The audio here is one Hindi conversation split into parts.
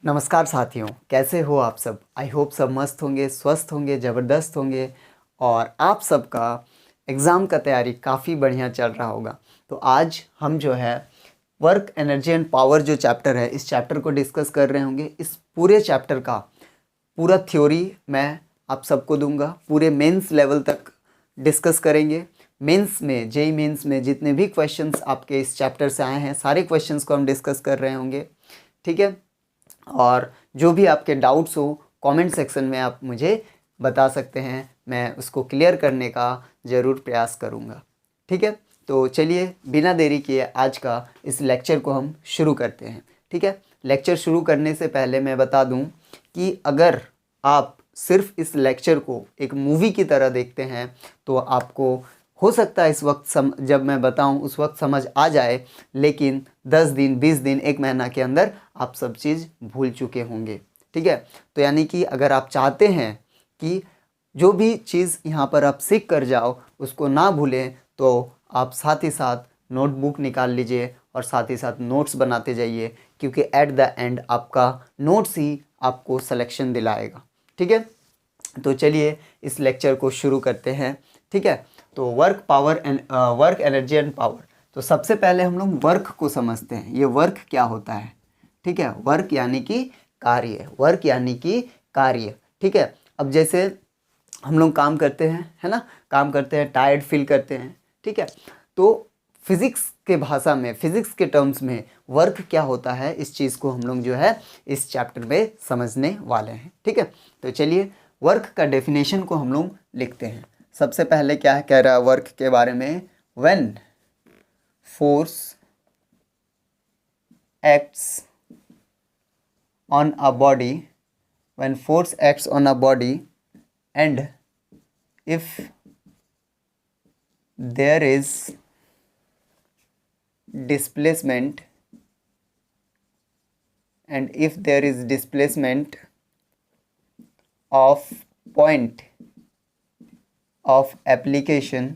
नमस्कार साथियों, कैसे हो आप सब। आई होप सब मस्त होंगे, स्वस्थ होंगे, ज़बरदस्त होंगे और आप सबका एग्ज़ाम का तैयारी काफ़ी बढ़िया चल रहा होगा। तो आज हम जो है वर्क एनर्जी एंड पावर जो चैप्टर है, इस चैप्टर को डिस्कस कर रहे होंगे। इस पूरे चैप्टर का पूरा थ्योरी मैं आप सबको दूंगा, पूरे मेंस लेवल तक डिस्कस करेंगे। मेंस में, जेई मेंस में जितने भी क्वेश्चंस आपके इस चैप्टर से आए हैं, सारे क्वेश्चंस को हम डिस्कस कर रहे होंगे, ठीक है। और जो भी आपके डाउट्स हो कमेंट सेक्शन में आप मुझे बता सकते हैं, मैं उसको क्लियर करने का ज़रूर प्रयास करूँगा, ठीक है। तो चलिए बिना देरी किए आज का इस लेक्चर को हम शुरू करते हैं, ठीक है। लेक्चर शुरू करने से पहले मैं बता दूं कि अगर आप सिर्फ इस लेक्चर को एक मूवी की तरह देखते हैं तो आपको हो सकता है इस वक्त जब मैं बताऊं उस वक्त समझ आ जाए, लेकिन 10 दिन, 20 दिन, 1 महीना के अंदर आप सब चीज़ भूल चुके होंगे, ठीक है। तो यानी कि अगर आप चाहते हैं कि जो भी चीज़ यहाँ पर आप सीख कर जाओ उसको ना भूलें, तो आप साथ ही साथ नोटबुक निकाल लीजिए और साथ ही साथ नोट्स बनाते जाइए, क्योंकि एट द एंड आपका नोट्स ही आपको सिलेक्शन दिलाएगा, ठीक है। तो चलिए इस लेक्चर को शुरू करते हैं, ठीक है। तो वर्क एनर्जी एंड पावर। तो सबसे पहले हम लोग वर्क को समझते हैं, ये वर्क क्या होता है, ठीक है। वर्क यानी कि कार्य, वर्क यानी कि कार्य, ठीक है। अब जैसे हम लोग काम करते हैं, है ना, काम करते हैं, टायर्ड फील करते हैं, ठीक है। तो फिज़िक्स के भाषा में, फिज़िक्स के टर्म्स में वर्क क्या होता है, इस चीज़ को हम लोग जो है इस चैप्टर में समझने वाले हैं, ठीक है। तो चलिए वर्क का डेफिनेशन को हम लोग लिखते हैं। सबसे पहले क्या कह रहा है वर्क के बारे में, when force acts on a body, when force acts on a body and if there is displacement of point of application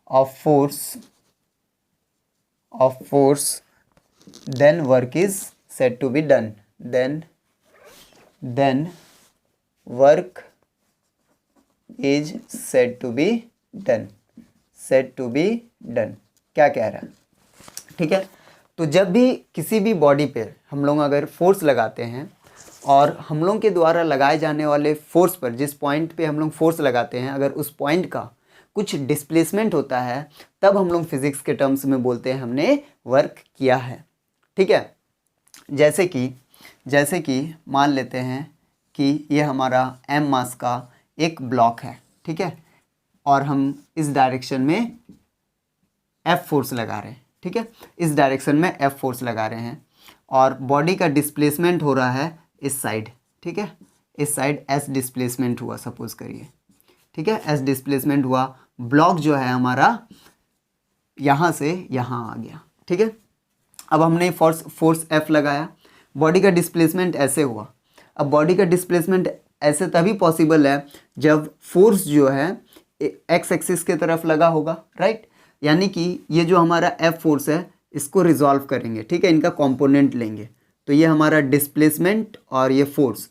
of force, then work is said to be done. Then work is said to be done. क्या कह रहा है, ठीक है। तो जब भी किसी भी बॉडी पे हम लोग अगर फोर्स लगाते हैं और हम लोग के द्वारा लगाए जाने वाले फोर्स पर, जिस पॉइंट पे हम लोग फोर्स लगाते हैं, अगर उस पॉइंट का कुछ डिस्प्लेसमेंट होता है, तब हम लोग फिजिक्स के टर्म्स में बोलते हैं हमने वर्क किया है, ठीक है। जैसे कि मान लेते हैं कि ये हमारा m मास का एक ब्लॉक है, ठीक है, और हम इस डायरेक्शन में F फोर्स लगा रहे हैं, ठीक है, इस डायरेक्शन में F फोर्स लगा रहे हैं और बॉडी का डिस्प्लेसमेंट हो रहा है इस साइड, ठीक है, इस साइड S डिस्प्लेसमेंट हुआ सपोज करिए, ठीक है, S डिस्प्लेसमेंट हुआ, ब्लॉक जो है हमारा यहाँ से यहाँ आ गया, ठीक है। अब हमने फोर्स F लगाया, बॉडी का डिस्प्लेसमेंट ऐसे हुआ। अब बॉडी का डिस्प्लेसमेंट ऐसे तभी पॉसिबल है जब फोर्स जो है एक्स एक्सिस के तरफ लगा होगा, राइट। यानी कि ये जो हमारा F फोर्स है इसको रिजॉल्व करेंगे, ठीक है, इनका कंपोनेंट लेंगे, तो ये हमारा डिस्प्लेसमेंट और ये फोर्स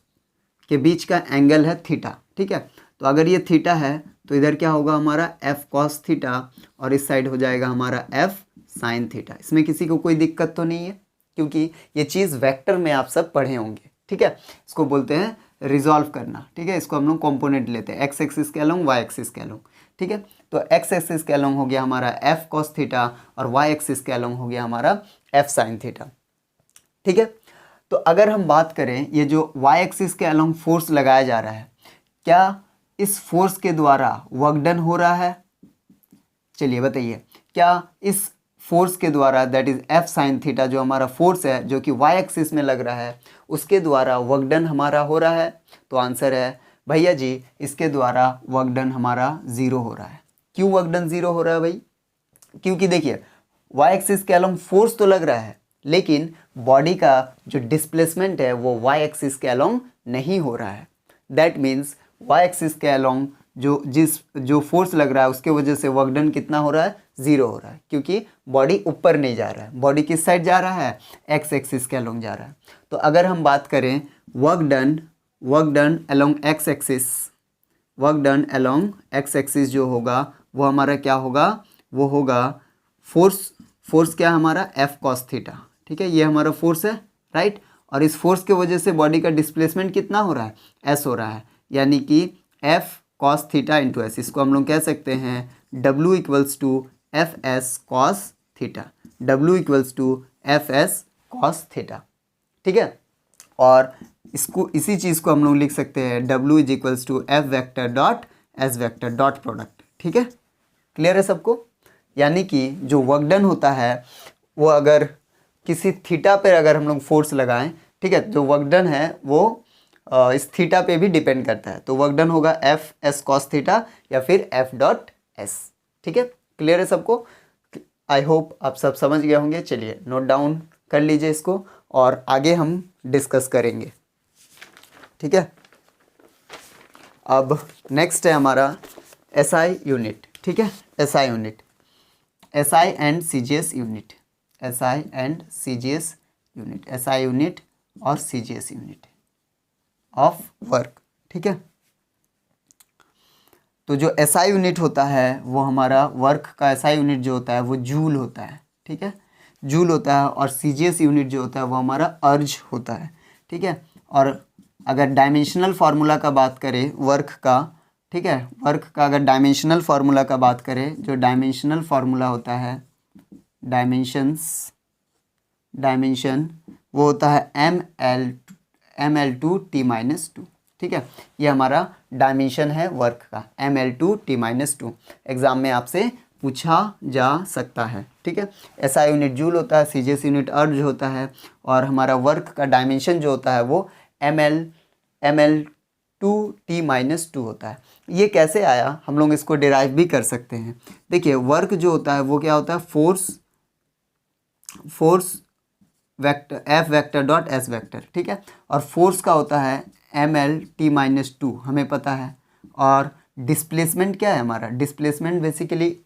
के बीच का एंगल है थीटा, ठीक है। तो अगर ये थीटा है तो इधर क्या होगा हमारा F कॉस थीटा और इस साइड हो जाएगा हमारा F साइन थीटा। इसमें किसी को कोई दिक्कत तो नहीं है, क्योंकि ये चीज़ वेक्टर में आप सब पढ़े होंगे, ठीक है। इसको बोलते हैं रिजॉल्व करना, ठीक है। इसको हम लोग कंपोनेंट लेते हैं, एक्स एक्सिस के अलोंग, वाई एक्सिस के अलोंग, ठीक है। तो एक्स एक्सिस के अलोंग हो गया हमारा F कॉस थीटा और वाई एक्सिस के अलोंग हो गया हमारा F साइन थीटा, ठीक है। तो अगर हम बात करें ये जो वाई एक्सिस के अलोंग फोर्स लगाया जा रहा है, क्या इस फोर्स के द्वारा वर्क डन हो रहा है? चलिए बताइए, क्या इस फोर्स के द्वारा, that is F sine theta, जो हमारा फोर्स है जो कि वाई एक्सिस में लग रहा है, उसके द्वारा वर्क डन हमारा हो रहा है? तो आंसर है भैया जी, इसके द्वारा वर्क डन हमारा 0 हो रहा है। क्यों वर्क डन 0 हो रहा है भाई? क्योंकि देखिए वाई एक्सिस के अलोंग फोर्स तो लग रहा है, लेकिन बॉडी का जो डिस्प्लेसमेंट है वो वाई एक्सिस के अलोंग नहीं हो रहा है। दैट मीन्स वाई एक्सिस के अलोंग जो फोर्स लग रहा है उसके वजह से वर्क डन कितना हो रहा है? ज़ीरो हो रहा है, क्योंकि बॉडी ऊपर नहीं जा रहा है। बॉडी किस साइड जा रहा है? एक्स एक्सिस के अलोंग जा रहा है। तो अगर हम बात करें work done along x axis, work done along x axis जो होगा वो हमारा क्या होगा? वो होगा फोर्स क्या हमारा? F cos theta. ठीक है, ये हमारा फोर्स है, राइट। और इस फोर्स की वजह से बॉडी का डिस्प्लेसमेंट कितना हो रहा है? एस हो रहा है, यानी कि F cos theta into S. इसको हम लोग कह सकते हैं W equals to F S cos theta, W equals to F S cos theta. ठीक है, और इसको इसी चीज़ को हम लोग लिख सकते हैं W is equals to F vector dot S vector dot product. ठीक है, क्लियर है सबको? यानी कि जो वर्क डन होता है वो अगर किसी थीटा पर अगर हम लोग फोर्स लगाएं, ठीक है, जो वर्क डन है वो इस थीटा पे भी डिपेंड करता है। तो वर्क डन होगा एफ एस कॉस थीटा या फिर एफ डॉट एस। ठीक है, क्लियर है सबको? आई होप आप सब समझ गए होंगे। चलिए नोट डाउन कर लीजिए इसको और आगे हम डिस्कस करेंगे। ठीक है, अब नेक्स्ट है हमारा एसआई यूनिट। ठीक है, SI unit, SI and CGS unit, SI and CGS unit, SI unit और सीजीएस यूनिट ऑफ वर्क। ठीक है, तो जो एसआई यूनिट होता है वो हमारा वर्क का एसआई यूनिट जो होता है वो जूल होता है। ठीक है, जूल होता है। और सीजीएस यूनिट जो होता है वो हमारा अर्ज होता है। ठीक है, और अगर डायमेंशनल फार्मूला का बात करें वर्क का, ठीक है, वर्क का अगर डायमेंशनल फार्मूला का बात करें, जो डायमेंशनल फार्मूला होता है, डायमेंशन वो होता है ml/2t-2। ठीक है, ये हमारा डायमेंशन है वर्क का, ml/2t-2। एग्जाम में आपसे पूछा जा सकता है। ठीक है, एसआई यूनिट जूल होता है, सीजीएस यूनिट अर्ज होता है, और हमारा वर्क का डायमेंशन जो होता है वो ml/2t-2 होता है। ये कैसे आया, हम लोग इसको डिराइव भी कर सकते हैं। देखिए वर्क जो होता है वो क्या होता है? Force vector F vector dot S vector. ठीक है, और फोर्स का होता है ml/t-2, हमें पता है। और डिस्प्लेसमेंट क्या है हमारा? डिस्प्लेसमेंट बेसिकली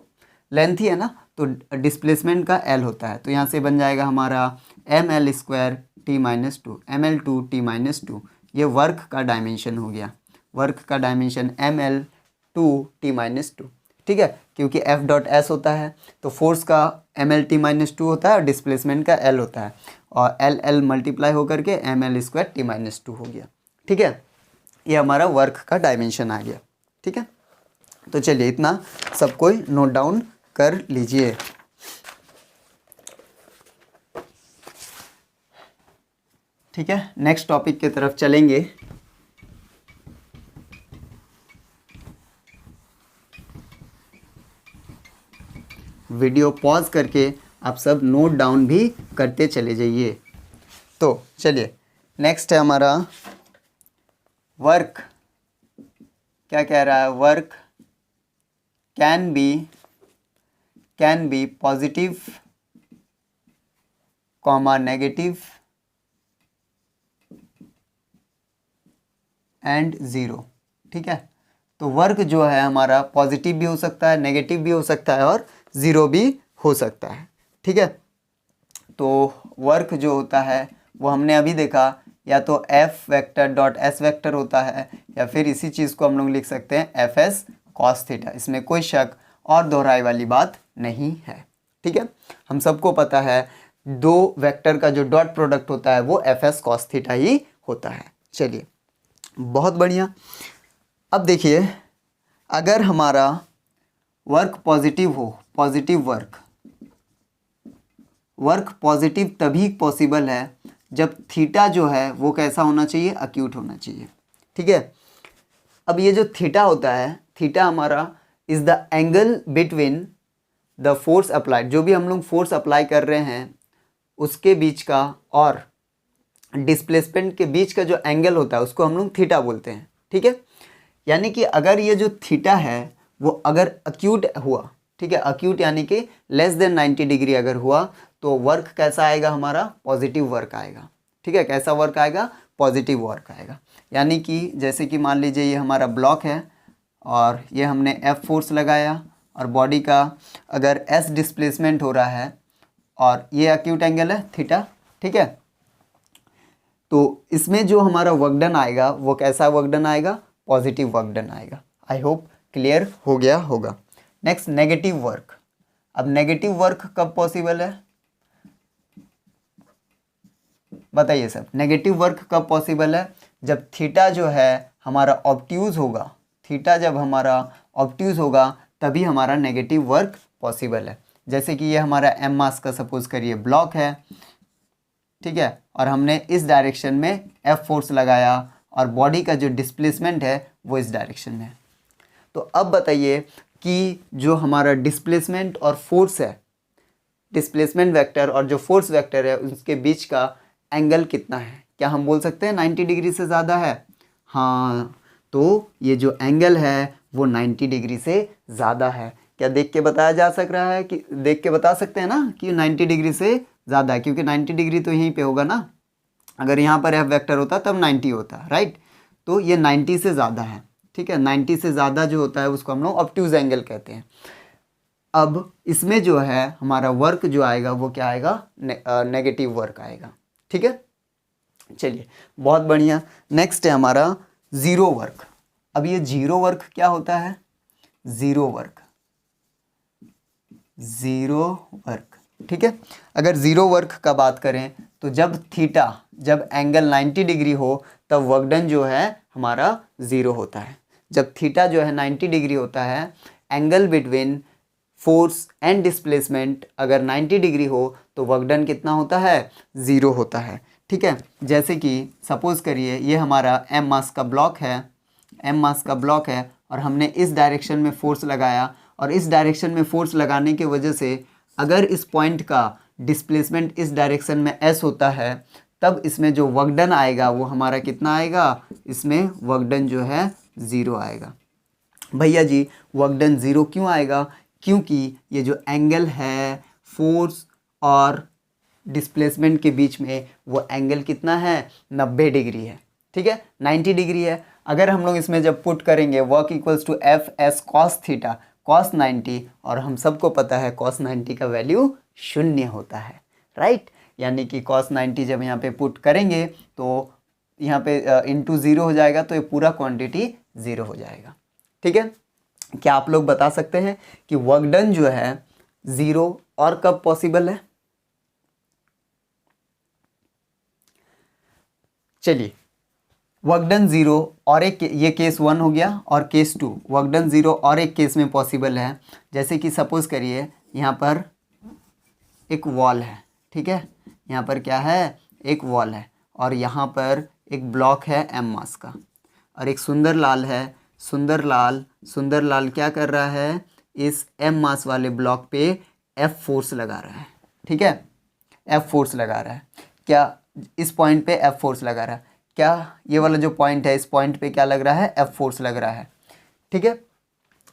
लेंथ ही है ना, तो डिस्प्लेसमेंट का L होता है। तो यहाँ से बन जाएगा हमारा ml²t-2, ml/2t-2। ये वर्क का डायमेंशन हो गया, वर्क का डायमेंशन ml/2t-2। ठीक है, क्योंकि एफ डॉट एस होता है तो फोर्स का ml/t-2 होता है और डिस्प्लेसमेंट का L होता है, और L मल्टीप्लाई होकर के ml²t-2 हो गया। ठीक है, ये हमारा वर्क का डायमेंशन आ गया। ठीक है, तो चलिए इतना सब कोई नोट डाउन कर लीजिए। ठीक है, नेक्स्ट टॉपिक की तरफ चलेंगे। वीडियो पॉज करके आप सब नोट डाउन भी करते चले जाइए। तो चलिए नेक्स्ट है हमारा वर्क। क्या कह रहा है? Work can be positive comma negative and zero. ठीक है, तो वर्क जो है हमारा पॉजिटिव भी हो सकता है, नेगेटिव भी हो सकता है और ज़ीरो भी हो सकता है। ठीक है, तो वर्क जो होता है वो हमने अभी देखा, या तो F vector dot S vector होता है, या फिर इसी चीज़ को हम लोग लिख सकते हैं एफ एस कॉस थीटा। इसमें कोई शक और दोहराई वाली बात नहीं है। ठीक है, हम सबको पता है दो वेक्टर का जो डॉट प्रोडक्ट होता है वो एफ एस कॉस थीटा ही होता है। चलिए बहुत बढ़िया। अब देखिए अगर हमारा वर्क पॉजिटिव हो, पॉजिटिव वर्क पॉजिटिव तभी पॉसिबल है जब थीटा जो है वो कैसा होना चाहिए? अक्यूट होना चाहिए। ठीक है, अब ये जो थीटा होता है, थीटा हमारा is the angle between the force applied, जो भी हम लोग फोर्स अप्लाई कर रहे हैं उसके बीच का और डिस्प्लेसमेंट के बीच का जो एंगल होता है उसको हम लोग थीटा बोलते हैं। ठीक है, यानी कि अगर ये जो थीटा है वो अगर अक्यूट हुआ, ठीक है, अक्यूट यानी कि लेस देन 90 डिग्री अगर हुआ तो वर्क कैसा आएगा? हमारा पॉजिटिव वर्क आएगा। ठीक है, कैसा वर्क आएगा? पॉजिटिव वर्क आएगा। यानी कि जैसे कि मान लीजिए ये हमारा ब्लॉक है और ये हमने एफ फोर्स लगाया और बॉडी का अगर एस डिस्प्लेसमेंट हो रहा है और ये एक्यूट एंगल है थीटा, ठीक है। तो इसमें जो हमारा वर्क डन आएगा वो कैसा वर्क डन आएगा, पॉजिटिव वर्क डन आएगा। आई होप क्लियर हो गया होगा। Next negative work. अब नेगेटिव वर्क कब पॉसिबल है, बताइए सब। नेगेटिव वर्क कब पॉसिबल है, जब थीटा जो है हमारा ऑब्ट्यूज होगा, थीटा जब हमारा ऑब्ट्यूज होगा तभी हमारा नेगेटिव वर्क पॉसिबल है। जैसे कि ये हमारा एम मास का सपोज करिए ब्लॉक है, ठीक है, और हमने इस डायरेक्शन में एफ फोर्स लगाया और बॉडी का जो डिस्प्लेसमेंट है वो इस डायरेक्शन में है। तो अब बताइए कि जो हमारा डिस्प्लेसमेंट और फोर्स है, डिस्प्लेसमेंट वेक्टर और जो फोर्स वेक्टर है उसके बीच का एंगल कितना है। क्या हम बोल सकते हैं 90 डिग्री से ज़्यादा है? हाँ, तो ये जो एंगल है वो 90 डिग्री से ज़्यादा है। क्या देख के बताया जा सक रहा है कि देख के बता सकते हैं ना कि 90 डिग्री से ज़्यादा है, क्योंकि 90 डिग्री तो यहीं पे होगा ना। अगर यहाँ पर एफ वेक्टर होता तब 90 होता, राइट। तो ये 90 से ज़्यादा है, ठीक है। 90 से ज़्यादा जो होता है उसको हम लोग ऑब्ट्यूज एंगल कहते हैं। अब इसमें जो है हमारा वर्क जो आएगा वो क्या आएगा, नेगेटिव वर्क आएगा, ठीक है। चलिए बहुत बढ़िया। नेक्स्ट है हमारा ज़ीरो वर्क। अब ये जीरो वर्क क्या होता है, ज़ीरो वर्क, ज़ीरो वर्क, ठीक है। अगर ज़ीरो वर्क का बात करें तो जब थीटा, जब एंगल 90 डिग्री हो तब वर्क डन जो है हमारा ज़ीरो होता है। जब थीटा जो है 90 डिग्री होता है, angle between force and displacement अगर 90 डिग्री हो तो वर्क डन कितना होता है, ज़ीरो होता है, ठीक है। जैसे कि सपोज़ करिए ये हमारा एम मास का ब्लॉक है, एम मास का ब्लॉक है और हमने इस डायरेक्शन में फोर्स लगाया और इस डायरेक्शन में फोर्स लगाने की वजह से अगर इस पॉइंट का डिस्प्लेसमेंट इस डायरेक्शन में एस होता है तब इसमें जो वर्क डन आएगा वो हमारा कितना आएगा, इसमें वर्क डन जो है ज़ीरो आएगा। भैया जी वर्क डन ज़ीरो क्यों आएगा, क्योंकि ये जो एंगल है फोर्स और डिस्प्लेसमेंट के बीच में वो एंगल कितना है, 90 डिग्री है, ठीक है, 90 डिग्री है। अगर हम लोग इसमें जब पुट करेंगे work equals to F S cos theta cos 90, और हम सबको पता है कॉस 90 का वैल्यू शून्य होता है, राइट। यानी कि कॉस 90 जब यहाँ पे पुट करेंगे तो यहाँ पे इंटू ज़ीरो हो जाएगा तो ये पूरा क्वांटिटी ज़ीरो हो जाएगा, ठीक है। क्या आप लोग बता सकते हैं कि वर्क डन जो है ज़ीरो और कब पॉसिबल है? चलिए वर्क डन ज़ीरो और एक, ये केस वन हो गया, और case two work done zero और एक केस में पॉसिबल है। जैसे कि सपोज़ करिए यहाँ पर एक वॉल है, ठीक है, यहाँ पर क्या है, एक वॉल है और यहाँ पर एक ब्लॉक है एम मास का और एक सुंदर लाल है। सुंदर लाल क्या कर रहा है, इस एम मास वाले ब्लॉक पे एफ फोर्स लगा रहा है, ठीक है, एफ फोर्स लगा रहा है। क्या इस पॉइंट पे एफ फोर्स लगा रहा है, क्या ये वाला जो पॉइंट है इस पॉइंट पे क्या लग रहा है, एफ फोर्स लग रहा है, ठीक है।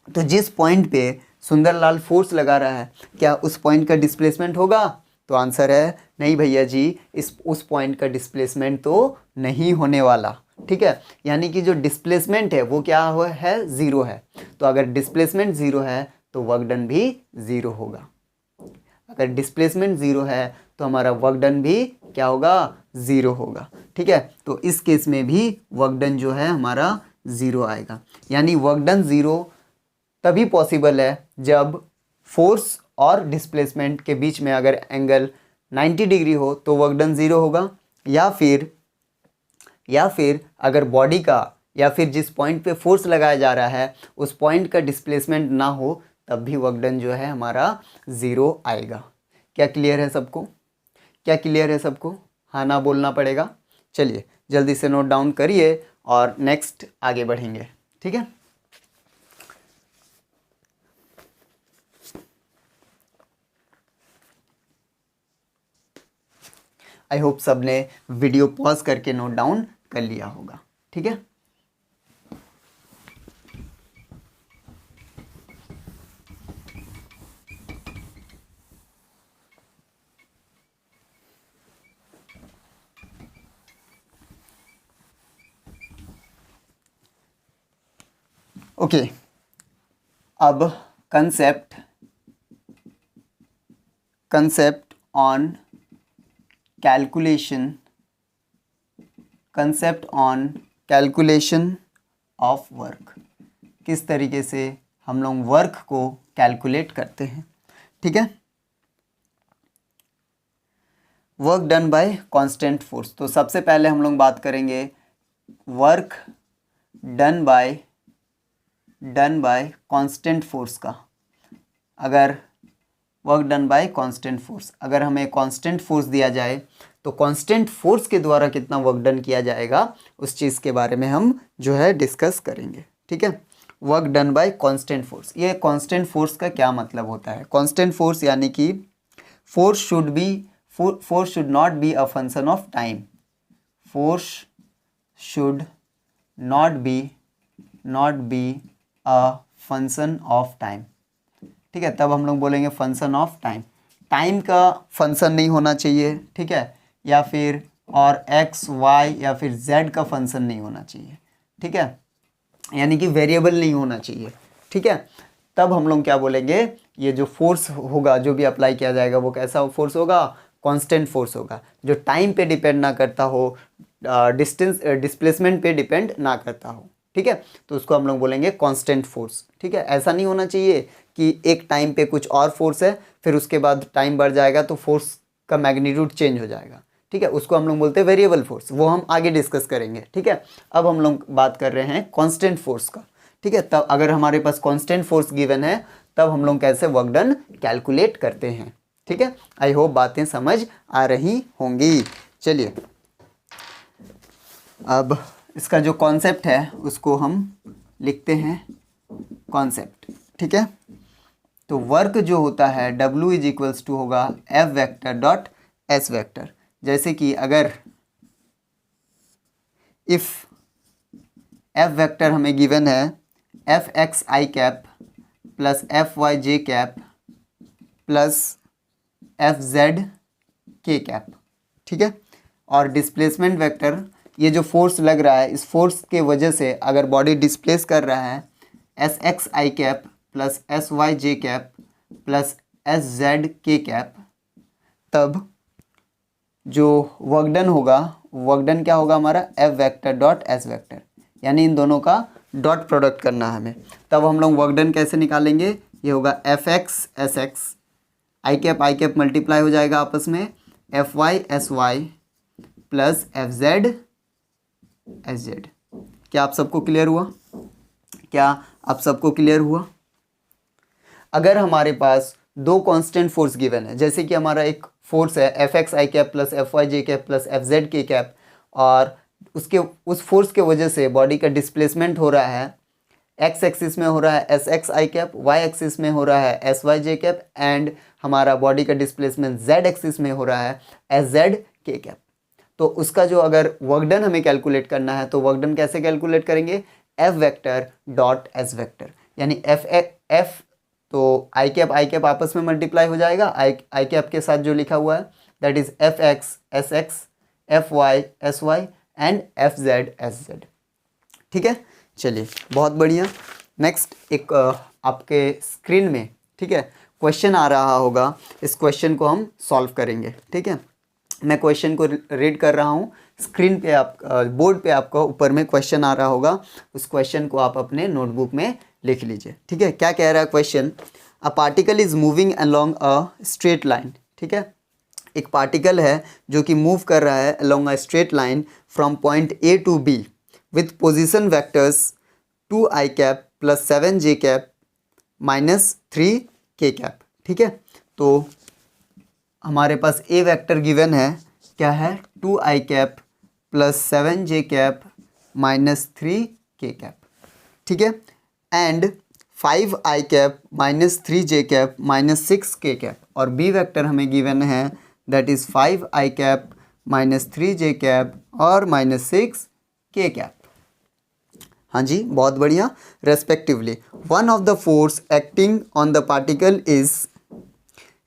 तो जिस पॉइंट पे सुंदरलाल फोर्स लगा रहा है क्या उस पॉइंट का डिस्प्लेसमेंट होगा? तो आंसर है नहीं भैया जी, उस पॉइंट का डिस्प्लेसमेंट तो नहीं होने वाला, ठीक है। यानी कि जो डिस्प्लेसमेंट है वो क्या हुआ है, ज़ीरो है। तो अगर डिस्प्लेसमेंट ज़ीरो है तो वर्क डन भी ज़ीरो होगा। अगर डिस्प्लेसमेंट ज़ीरो है तो हमारा वर्क डन भी क्या होगा, ज़ीरो होगा, ठीक है। तो इस केस में भी वर्क डन जो है हमारा ज़ीरो आएगा। यानी वर्क डन ज़ीरो तभी पॉसिबल है जब फोर्स और डिस्प्लेसमेंट के बीच में अगर एंगल 90 डिग्री हो तो वर्क डन ज़ीरो होगा, या फिर अगर बॉडी का या फिर जिस पॉइंट पे फोर्स लगाया जा रहा है उस पॉइंट का डिस्प्लेसमेंट ना हो तब भी वर्क डन जो है हमारा ज़ीरो आएगा। क्या क्लियर है सबको? क्या क्लियर है सबको? हाँ ना बोलना पड़ेगा। चलिए जल्दी से नोट डाउन करिए और नेक्स्ट आगे बढ़ेंगे, ठीक है। आई होप सब ने वीडियो पॉज करके नोट डाउन कर लिया होगा, ठीक है। ओके अब concept on calculation of work, किस तरीके से हम लोग वर्क को कैलकुलेट करते हैं, ठीक है। Work done bye constant force, तो सबसे पहले हम लोग बात करेंगे work done bye constant force का। अगर work done bye constant force, अगर हमें कांस्टेंट फोर्स दिया जाए तो कांस्टेंट फोर्स के द्वारा कितना वर्क डन किया जाएगा उस चीज़ के बारे में हम जो है डिस्कस करेंगे, ठीक है। Work done bye constant force, ये कांस्टेंट फोर्स का क्या मतलब होता है। कांस्टेंट फोर्स यानी कि force should not be a function of time, force should not be a function of time, ठीक है। तब हम लोग बोलेंगे फंक्शन ऑफ टाइम, टाइम का फंक्शन नहीं होना चाहिए, ठीक है, या फिर और एक्स वाई या फिर जेड का फंक्शन नहीं होना चाहिए, ठीक है, यानी कि वेरिएबल नहीं होना चाहिए, ठीक है। तब हम लोग क्या बोलेंगे, ये जो फोर्स होगा जो भी अप्लाई किया जाएगा वो कैसा फोर्स होगा, कांस्टेंट फोर्स होगा, जो टाइम पे डिपेंड ना करता हो, डिस्प्लेसमेंट पे डिपेंड ना करता हो, ठीक है। तो उसको हम लोग बोलेंगे कांस्टेंट फोर्स, ठीक है। ऐसा नहीं होना चाहिए कि एक टाइम पे कुछ और फोर्स है फिर उसके बाद टाइम बढ़ जाएगा तो फोर्स का मैग्नीट्यूड चेंज हो जाएगा, ठीक है, उसको हम लोग बोलते हैं वेरिएबल फोर्स, वो हम आगे डिस्कस करेंगे, ठीक है। अब हम लोग बात कर रहे हैं कांस्टेंट फोर्स का, ठीक है। तब अगर हमारे पास कांस्टेंट फोर्स गिवन है तब हम लोग कैसे वर्क डन कैलकुलेट करते हैं, ठीक है। आई होप बातें समझ आ रही होंगी। चलिए अब इसका जो कॉन्सेप्ट है उसको हम लिखते हैं कॉन्सेप्ट, ठीक है। तो वर्क जो होता है W इज इक्वल्स टू होगा F vector dot S vector, जैसे कि अगर इफ़ F वेक्टर हमें गिवन है F x I cap plus F Y J cap plus F Z के कैप, ठीक है। और डिस्प्लेसमेंट वेक्टर, ये जो फोर्स लग रहा है इस फोर्स के वजह से अगर बॉडी डिस्प्लेस कर रहा है S X I cap plus S Y J cap plus S Z के कैप, तब जो वर्क डन होगा, वर्क डन क्या होगा हमारा F vector dot S vector, यानी इन दोनों का डॉट प्रोडक्ट करना है हमें। तब हम लोग वर्क डन कैसे निकालेंगे, ये होगा F X S X I cap multiply हो जाएगा आपस में F Y S Y plus F Z S Z. क्या आप सबको क्लियर हुआ, क्या आप सबको क्लियर हुआ। अगर हमारे पास दो कांस्टेंट फोर्स गिवन है, जैसे कि हमारा एक फोर्स है F x I cap plus F Y J cap plus F Z के कैप, और उसके उस फोर्स के वजह से बॉडी का डिस्प्लेसमेंट हो रहा है, एक्स एक्सिस में हो रहा है S X I cap, Y axis में हो रहा है S Y J cap, and हमारा बॉडी का डिस्प्लेसमेंट जेड एक्सिस में हो रहा है एस जेड के कैप। तो उसका जो अगर वर्क डन हमें कैलकुलेट करना है तो वर्क डन कैसे कैलकुलेट करेंगे, F vector dot S vector, यानी एफ तो आई कैप आपस में मल्टीप्लाई हो जाएगा, आई कैप के साथ जो लिखा हुआ है that is F X S X F Y S Y and F Z S Z, ठीक है। चलिए बहुत बढ़िया। नेक्स्ट एक आपके स्क्रीन में, ठीक है, क्वेश्चन आ रहा होगा, इस क्वेश्चन को हम सॉल्व करेंगे, ठीक है। मैं क्वेश्चन को रीड कर रहा हूँ, स्क्रीन पे आप बोर्ड पे आपको ऊपर में क्वेश्चन आ रहा होगा, उस क्वेश्चन को आप अपने नोटबुक में लिख लीजिए, ठीक है। क्या कह रहा है question, a particle is moving along a straight line, ठीक है। एक पार्टिकल है जो कि मूव कर रहा है along a straight line from point A to B with position vectors 2 i cap plus 7 j cap minus 3 k cap, ठीक है। तो हमारे पास ए वेक्टर गिवन है, क्या है 2 i cap plus 7 j cap minus 3 k cap, ठीक है, and 5 i cap minus 3 j cap minus 6 k cap, और बी वेक्टर हमें गिवन है that is 5 i cap minus 3 j cap और माइनस 6 के कैप। हाँ जी बहुत बढ़िया। Respectively one of the force acting on the particle is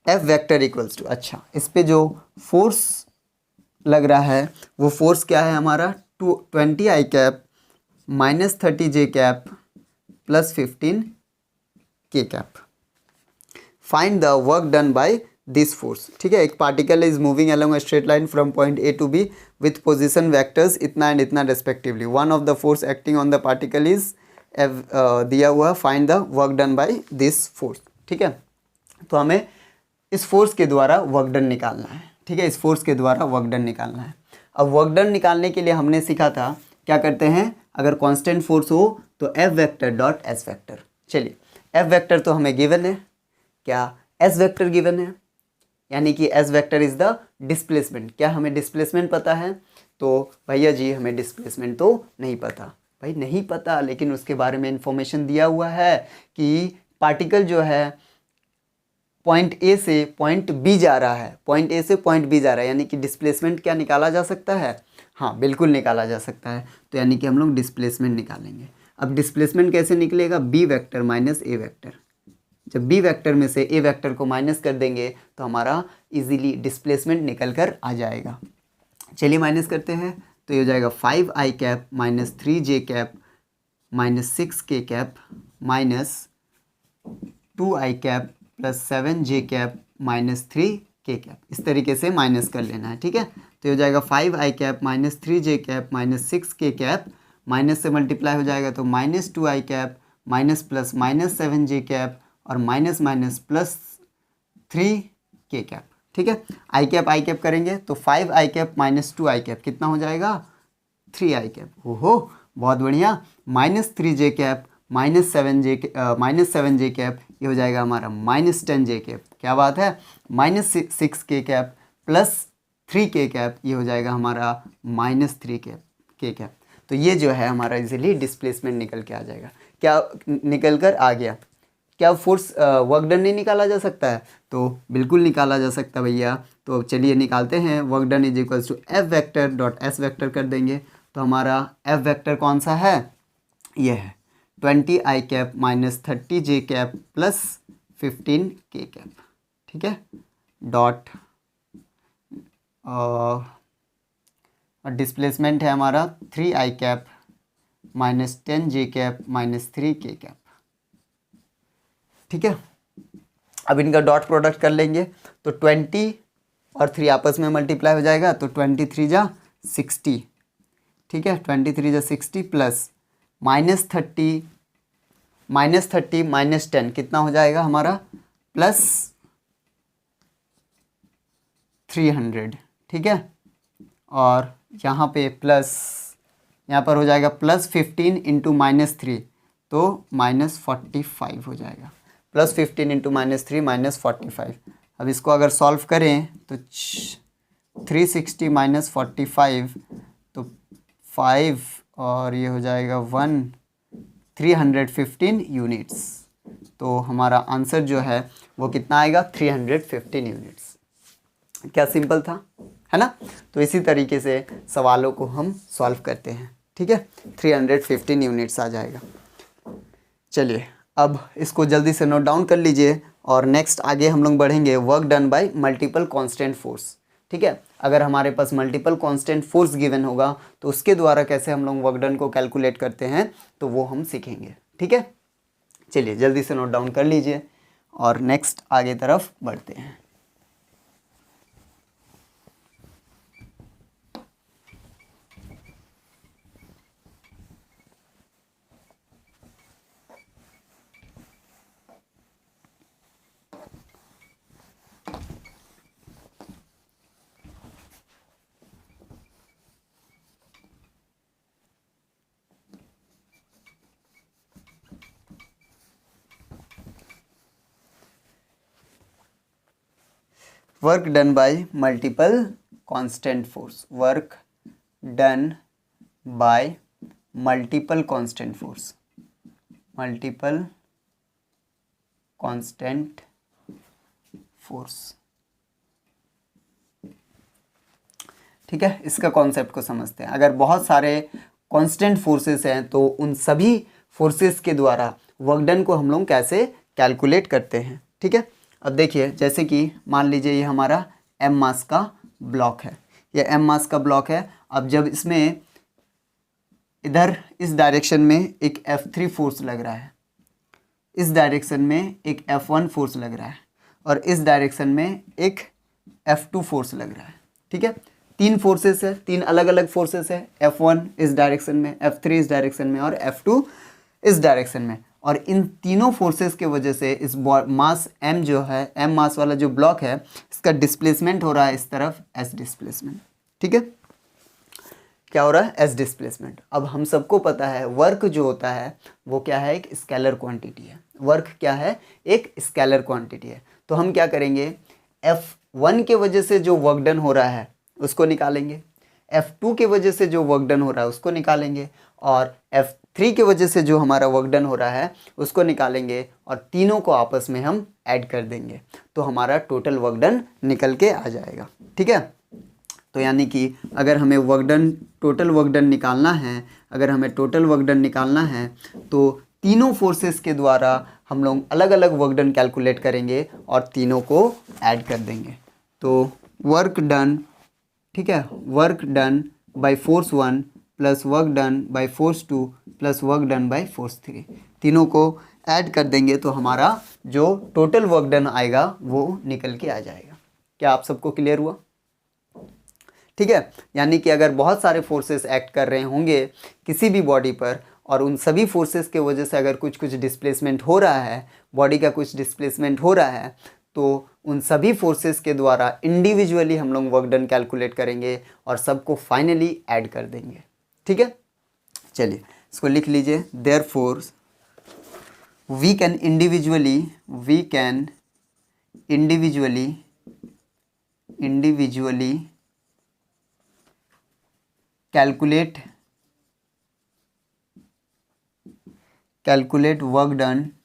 F vector equals to, अच्छा इस पे जो फोर्स लग रहा है वो फोर्स क्या है हमारा 20 i cap minus 30 j cap plus 15 k cap, find the work done by this force. ठीक है, एक particle is moving along a straight line from point A to B with position vectors इतना एंड इतना respectively. One of the force acting on the particle is दिया हुआ find the work done by this force. ठीक है, तो हमें इस फोर्स के द्वारा वर्क डन निकालना है। ठीक है, इस फोर्स के द्वारा वर्क डन निकालना है। अब वर्क डन निकालने के लिए हमने सीखा था क्या करते हैं, अगर कांस्टेंट फोर्स हो तो F vector dot S vector. चलिए, एफ वेक्टर तो हमें गिवन है, क्या एस वेक्टर गिवन है, यानी कि S vector is the displacement. क्या हमें डिस्प्लेसमेंट पता है? तो भैया जी हमें डिस्प्लेसमेंट तो नहीं पता। भाई नहीं पता, लेकिन उसके बारे में इंफॉर्मेशन दिया हुआ है कि पार्टिकल जो है पॉइंट ए से पॉइंट बी जा रहा है, पॉइंट ए से पॉइंट बी जा रहा है, यानी कि डिस्प्लेसमेंट क्या निकाला जा सकता है? हाँ बिल्कुल निकाला जा सकता है। तो यानी कि हम लोग डिस्प्लेसमेंट निकालेंगे। अब डिस्प्लेसमेंट कैसे निकलेगा? बी वेक्टर माइनस ए वेक्टर। जब बी वेक्टर में से ए वेक्टर को माइनस कर देंगे तो हमारा इजीली डिस्प्लेसमेंट निकल कर आ जाएगा। चलिए माइनस करते हैं, तो ये हो जाएगा 5i cap minus 3j cap minus 6k cap minus 2i cap plus 7j cap minus 3k cap. इस तरीके से माइनस कर लेना है। ठीक है, तो ये हो जाएगा 5i cap minus 3j cap minus 6k cap, minus से मल्टीप्लाई हो जाएगा तो minus 2i cap minus plus minus 7j cap और minus minus plus 3k cap. ठीक है, आई कैप करेंगे तो 5i cap minus 2i cap कितना हो जाएगा? 3i cap. ओहो बहुत बढ़िया। Minus 3j cap minus 7j cap, ये हो जाएगा हमारा माइनस 10j कैप। क्या बात है, minus 6k cap plus 3k cap, ये हो जाएगा हमारा माइनस 3k कैप। तो ये जो है हमारा इजीली डिस्प्लेसमेंट निकल के आ जाएगा। क्या निकल कर आ गया? क्या फोर्स वर्क डन नहीं निकाला जा सकता है? तो बिल्कुल निकाला जा सकता है भैया। तो चलिए निकालते हैं। Work done is equals to F vector dot S vector कर देंगे, तो हमारा एफ वेक्टर कौन सा है? ये है 20i cap minus 30j cap plus 15k cap. ठीक है, डॉट डिस्प्लेसमेंट है हमारा 3i cap minus 10j cap minus 3k cap. ठीक है, अब इनका डॉट प्रोडक्ट कर लेंगे तो 20 और 3 आपस में मल्टीप्लाई हो जाएगा तो 23 जा 60। ठीक है, 23 जा 60 प्लस माइनस 30 माइनस 10 कितना हो जाएगा हमारा? प्लस 300। ठीक है, और यहाँ पे प्लस, यहाँ पर हो जाएगा प्लस 15 इंटू माइनस 3 तो माइनस 45 हो जाएगा। Plus 15 into minus 3 minus 45। अब इसको अगर सॉल्व करें तो 360 माइनस 45 तो 5 और ये हो जाएगा 315 यूनिट्स। तो हमारा आंसर जो है वो कितना आएगा? 315 यूनिट्स। क्या सिंपल था, है ना? तो इसी तरीके से सवालों को हम सॉल्व करते हैं। ठीक है, 315 यूनिट्स आ जाएगा। चलिए अब इसको जल्दी से नोट डाउन कर लीजिए और नेक्स्ट आगे हम लोग बढ़ेंगे work done bye multiple constant force. ठीक है, अगर हमारे पास मल्टीपल कांस्टेंट फोर्स गिवन होगा तो उसके द्वारा कैसे हम लोग वर्क डन को कैलकुलेट करते हैं तो वो हम सीखेंगे। ठीक है, चलिए जल्दी से नोट डाउन कर लीजिए और नेक्स्ट आगे तरफ बढ़ते हैं। Work done bye multiple constant force. Work done bye multiple constant force. Multiple constant force. ठीक है, इसका कॉन्सेप्ट को समझते हैं। अगर बहुत सारे कांस्टेंट फोर्सेस हैं तो उन सभी फोर्सेस के द्वारा वर्क डन को हम लोग कैसे कैलकुलेट करते हैं। ठीक है, अब देखिए जैसे कि मान लीजिए ये हमारा m मास का ब्लॉक है, ये m मास का ब्लॉक है। अब जब इसमें इधर इस डायरेक्शन में एक F3 फोर्स लग रहा है, इस डायरेक्शन में एक F1 फोर्स लग रहा है, और इस डायरेक्शन में एक F2 फोर्स लग रहा है। ठीक है, 3 फोर्सेस है, 3 अलग अलग फोर्सेस है, F1 इस डायरेक्शन में, F3 इस डायरेक्शन में और F2 इस डायरेक्शन में। और इन तीनों फोर्सेस के वजह से इस मास m जो है, m मास वाला जो ब्लॉक है, इसका डिस्प्लेसमेंट हो रहा है इस तरफ s डिस्प्लेसमेंट। ठीक है, क्या हो रहा है, s डिस्प्लेसमेंट। अब हम सबको पता है वर्क जो होता है वो क्या है, एक स्केलर क्वांटिटी है। वर्क क्या है, एक स्केलर क्वांटिटी है। तो हम क्या करेंगे, F1 के वजह से जो वर्क डन हो रहा है उसको निकालेंगे, F2 के वजह से जो वर्क डन हो रहा है उसको निकालेंगे, और F3 के वजह से जो हमारा वर्क डन हो रहा है उसको निकालेंगे, और तीनों को आपस में हम ऐड कर देंगे तो हमारा टोटल वर्क डन निकल के आ जाएगा। ठीक है, तो यानी कि अगर हमें work done, total work done निकालना है, अगर हमें टोटल वर्क डन निकालना है तो तीनों फोर्सेस के द्वारा हम लोग अलग अलग वर्क डन कैलकुलेट करेंगे और तीनों को ऐड कर देंगे। तो वर्क डन, ठीक है, work done by force 1 plus work done by force 2 plus work done by force 3, तीनों को ऐड कर देंगे तो हमारा जो टोटल वर्क डन आएगा वो निकल के आ जाएगा। क्या आप सबको क्लियर हुआ? ठीक है, यानी कि अगर बहुत सारे फोर्सेस एक्ट कर रहे होंगे किसी भी बॉडी पर और उन सभी फोर्सेस के वजह से अगर कुछ डिस्प्लेसमेंट हो रहा है, बॉडी का कुछ डिस्प्लेसमेंट हो रहा है, तो उन सभी फोर्सेस के द्वारा इंडिविजुअली हम लोग वर्क डन कैलकुलेट करेंगे और सबको फाइनली ऐड कर देंगे। ठीक है, चलिए इसको लिख लीजिए। Therefore we can individually calculate work done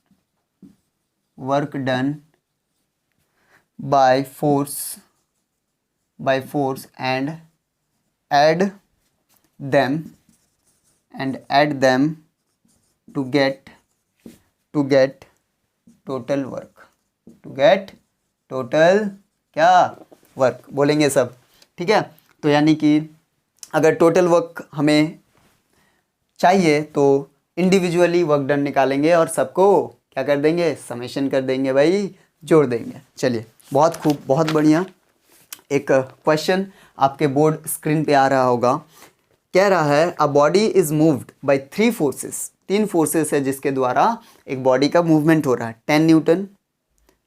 by force and add them to get total work, क्या वर्क बोलेंगे सब। ठीक है, तो यानी कि अगर टोटल वर्क हमें चाहिए तो इंडिविजुअली वर्क डन निकालेंगे और सबको क्या कर देंगे, समेशन कर देंगे भाई, जोड़ देंगे। चलिए, बहुत खूब, बहुत बढ़िया। एक क्वेश्चन आपके बोर्ड स्क्रीन पे आ रहा होगा, कह रहा है a body is moved by 3 forces, 3 forces है जिसके द्वारा एक बॉडी का मूवमेंट हो रहा है, 10 न्यूटन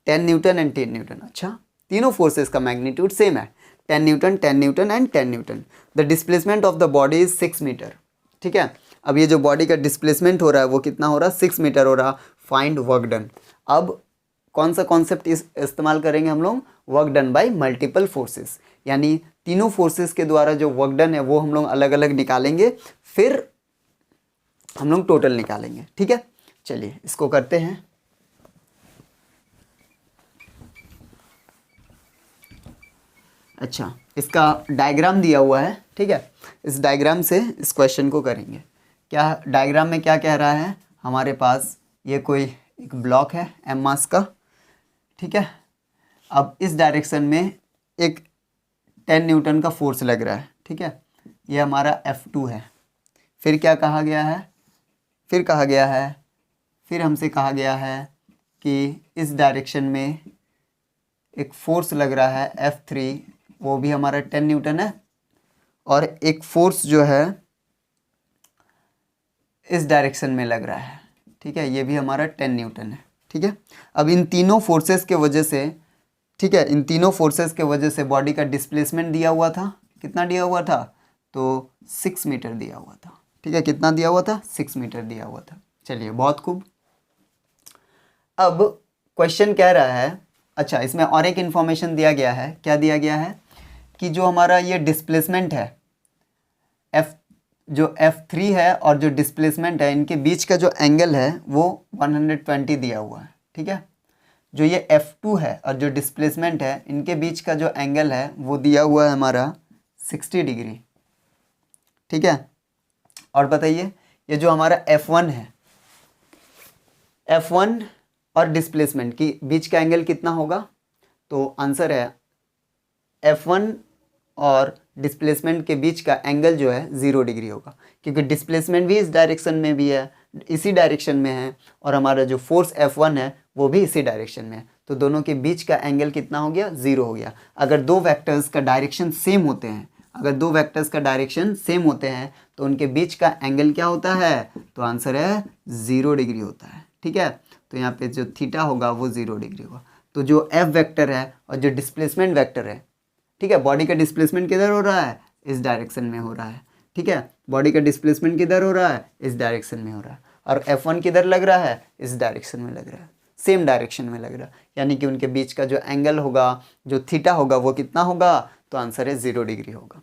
एंड 10 न्यूटन। अच्छा, तीनों फोर्सेस का मैग्नीट्यूड सेम है, 10 newton and 10 newton. The displacement of the body is 6 metre. ठीक है, अब ये जो बॉडी का डिस्प्लेसमेंट हो रहा है वो कितना हो रहा है, 6 मीटर हो रहा। Find work done. अब कौन सा कॉन्सेप्ट इस्तेमाल करेंगे हम लोग, work done bye multiple forces, यानी तीनों फोर्सेस के द्वारा जो वर्क डन है वो हम लोग अलग अलग निकालेंगे, फिर हम लोग टोटल निकालेंगे। ठीक है, चलिए इसको करते हैं। अच्छा, इसका डायग्राम दिया हुआ है। ठीक है, इस डायग्राम से इस क्वेश्चन को करेंगे। क्या डायग्राम में क्या कह रहा है, हमारे पास ये कोई एक ब्लॉक है m मास का। ठीक है, अब इस डायरेक्शन में एक 10 न्यूटन का फोर्स लग रहा है। ठीक है, ये हमारा F2 है। फिर क्या कहा गया है, फिर हमसे कहा गया है कि इस डायरेक्शन में एक फोर्स लग रहा है F3, वो भी हमारा 10 न्यूटन है, और एक फोर्स जो है इस डायरेक्शन में लग रहा है। ठीक है, ये भी हमारा 10 न्यूटन है। ठीक है, अब इन तीनों फोर्सेस के वजह से, ठीक है, इन तीनों फोर्सेस के वजह से बॉडी का डिस्प्लेसमेंट दिया हुआ था, कितना दिया हुआ था, तो 6 मीटर दिया हुआ था। ठीक है, कितना दिया हुआ था, 6 मीटर दिया हुआ था। चलिए, बहुत खूब। अब क्वेश्चन कह रहा है, अच्छा इसमें और एक इन्फॉर्मेशन दिया गया है। क्या दिया गया है कि जो हमारा ये डिस्प्लेसमेंट है, जो F3 है और जो डिस्प्लेसमेंट है, इनके बीच का जो एंगल है वो 120 दिया हुआ है। ठीक है, जो ये F2 है और जो डिस्प्लेसमेंट है, इनके बीच का जो एंगल है वो दिया हुआ है हमारा 60 डिग्री। ठीक है, और बताइए ये जो हमारा F1 है, F1 और डिस्प्लेसमेंट के बीच का एंगल कितना होगा, तो आंसर है F1 और डिस्प्लेसमेंट के बीच का एंगल जो है 0 डिग्री होगा, क्योंकि डिस्प्लेसमेंट भी इस डायरेक्शन में भी है, इसी डायरेक्शन में है, और हमारा जो फोर्स F1 है वो भी इसी डायरेक्शन में है, तो दोनों के बीच का एंगल कितना हो गया, 0 हो गया। अगर दो वेक्टर्स का डायरेक्शन सेम होते हैं, अगर दो वेक्टर्स का डायरेक्शन सेम होते हैं तो उनके बीच का एंगल क्या होता है, तो आंसर है 0 डिग्री होता है। ठीक है, तो यहाँ पे जो थीटा होगा वो 0 डिग्री होगा। तो जो एफ वेक्टर है और जो डिस्प्लेसमेंट वेक्टर है, ठीक है, बॉडी का डिस्प्लेसमेंट किधर हो रहा है, इस डायरेक्शन में हो रहा है। ठीक है, बॉडी का डिस्प्लेसमेंट किधर हो रहा है, इस डायरेक्शन में हो रहा है। और F1 किधर लग रहा है, इस डायरेक्शन में लग रहा है, सेम डायरेक्शन में लग रहा है, यानी कि उनके बीच का जो एंगल होगा, जो थीटा होगा, वो कितना होगा, तो आंसर है 0 डिग्री होगा।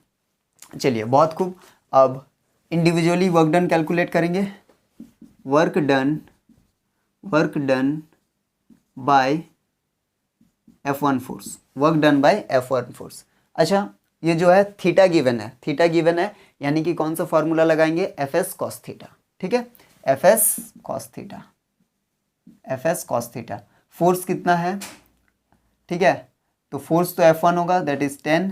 चलिए, बहुत खूब। अब इंडिविजुअली वर्क डन कैलकुलेट करेंगे। Work done bye F1 force, work done bye F1 force. अच्छा, ये जो है थीटा गिवन है, थीटा गिवन है, यानी कि कौन सा फॉर्मूला लगाएंगे, एफ एस कॉस थीटा। ठीक है, F S cos theta, F S cos theta. Force कितना है, ठीक है, तो फोर्स तो F1 होगा, दैट इज 10,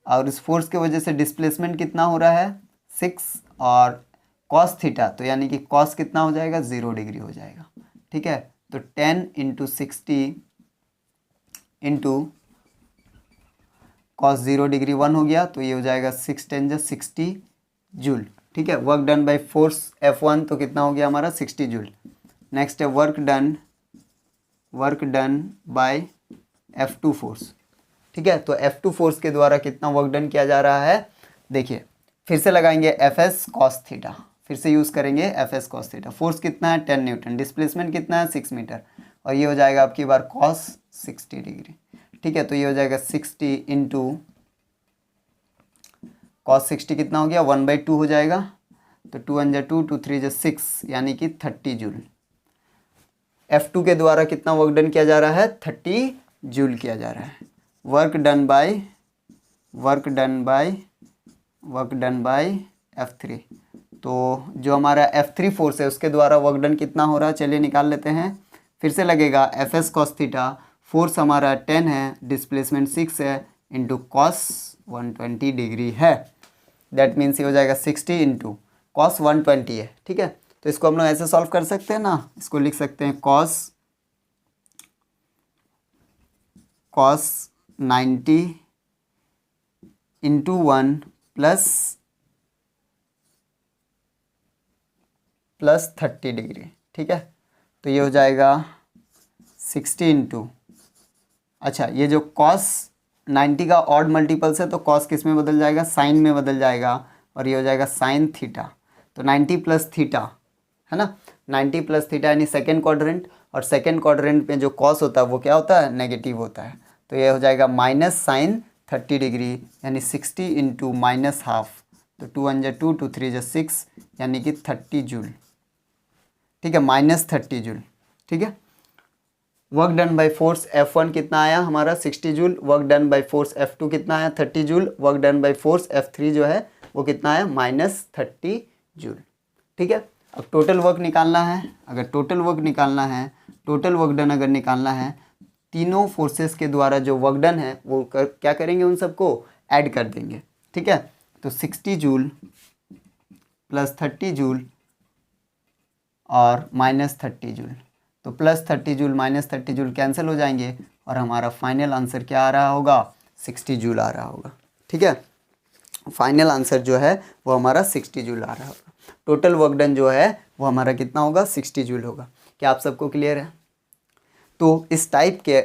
और इस फोर्स के वजह से डिस्प्लेसमेंट कितना हो रहा है, 6, और कॉस थीटा, तो यानी कि कॉस कितना हो जाएगा, 0 डिग्री हो जाएगा। ठीक है, तो 10 इंटू 60 इंटू कॉस 0 डिग्री 1 हो गया, तो ये हो जाएगा 6 10 जा 60 जूल। ठीक है, work done by force F1 तो कितना हो गया हमारा, 60 जूल। नेक्स्ट है work done bye F2 force. ठीक है, तो F2 फोर्स के द्वारा कितना वर्क डन किया जा रहा है, देखिए फिर से लगाएंगे एफ एस कॉस थीटा, फिर से यूज़ करेंगे F S cos theta. Force कितना है, 10 न्यूटन, डिस्प्लेसमेंट कितना है, 6 मीटर, और ये हो जाएगा आपकी बार कॉस 60 डिग्री। ठीक है, तो ये हो जाएगा 60 इंटू कॉस 60 कितना हो गया, 1/2 हो जाएगा, तो 2 1 जा 2 2 3 जा 6, यानी कि 30 जूल। F2 के द्वारा कितना वर्क डन किया जा रहा है, 30 जूल किया जा रहा है। वर्क डन बाय F3, तो जो हमारा F3 फोर्स है उसके द्वारा वर्क डन कितना हो रहा है, चलिए निकाल लेते हैं। फिर से लगेगा F S cos theta, force हमारा 10 है, डिस्प्लेसमेंट 6 है, इंटू कॉस 120 डिग्री है, दैट मीन्स ये हो जाएगा 60 इंटू कॉस 120 है। ठीक है, तो इसको हम लोग ऐसे सॉल्व कर सकते हैं ना, इसको लिख सकते हैं कॉस 90 इंटू 1 प्लस 30 डिग्री। ठीक है, तो ये हो जाएगा 60 इंटू, अच्छा ये जो कॉस 90 का ऑड मल्टीपल्स है, तो कॉस किस में बदल जाएगा, साइन में बदल जाएगा, और ये हो जाएगा साइन थीटा। तो 90 प्लस थीटा है ना, 90 प्लस थीटा यानी सेकेंड क्वाड्रेंट, और सेकेंड क्वाड्रेंट में जो कॉस होता है वो क्या होता है, नेगेटिव होता है, तो ये हो जाएगा माइनस साइन 30 डिग्री, यानी 60 इंटू माइनस हाफ, तो 2 1 जा 2 2 3 जा 6, यानी कि 30 जूल। ठीक है, माइनस 30 जूल। ठीक है, work done by force F1 कितना आया हमारा, 60 joule. Work done by force F2 कितना आया, 30 joule. Work done by force F3 जो है वो कितना आया, माइनस 30 जूल। ठीक है, अब टोटल वर्क निकालना है, अगर टोटल वर्क निकालना है, टोटल वर्क डन अगर निकालना है, तीनों फोर्सेस के द्वारा जो वर्क डन है वो क्या करेंगे, उन सबको ऐड कर देंगे। ठीक है, तो 60 जूल प्लस 30 जूल और माइनस 30 जूल, तो plus 30 joule minus 30 joule cancel हो जाएंगे, और हमारा फाइनल आंसर क्या आ रहा होगा, 60 जूल आ रहा होगा। ठीक है, फाइनल आंसर जो है वो हमारा 60 जूल आ रहा होगा। टोटल वर्क डन जो है वो हमारा कितना होगा, 60 जूल होगा। क्या आप सबको क्लियर है? तो इस टाइप के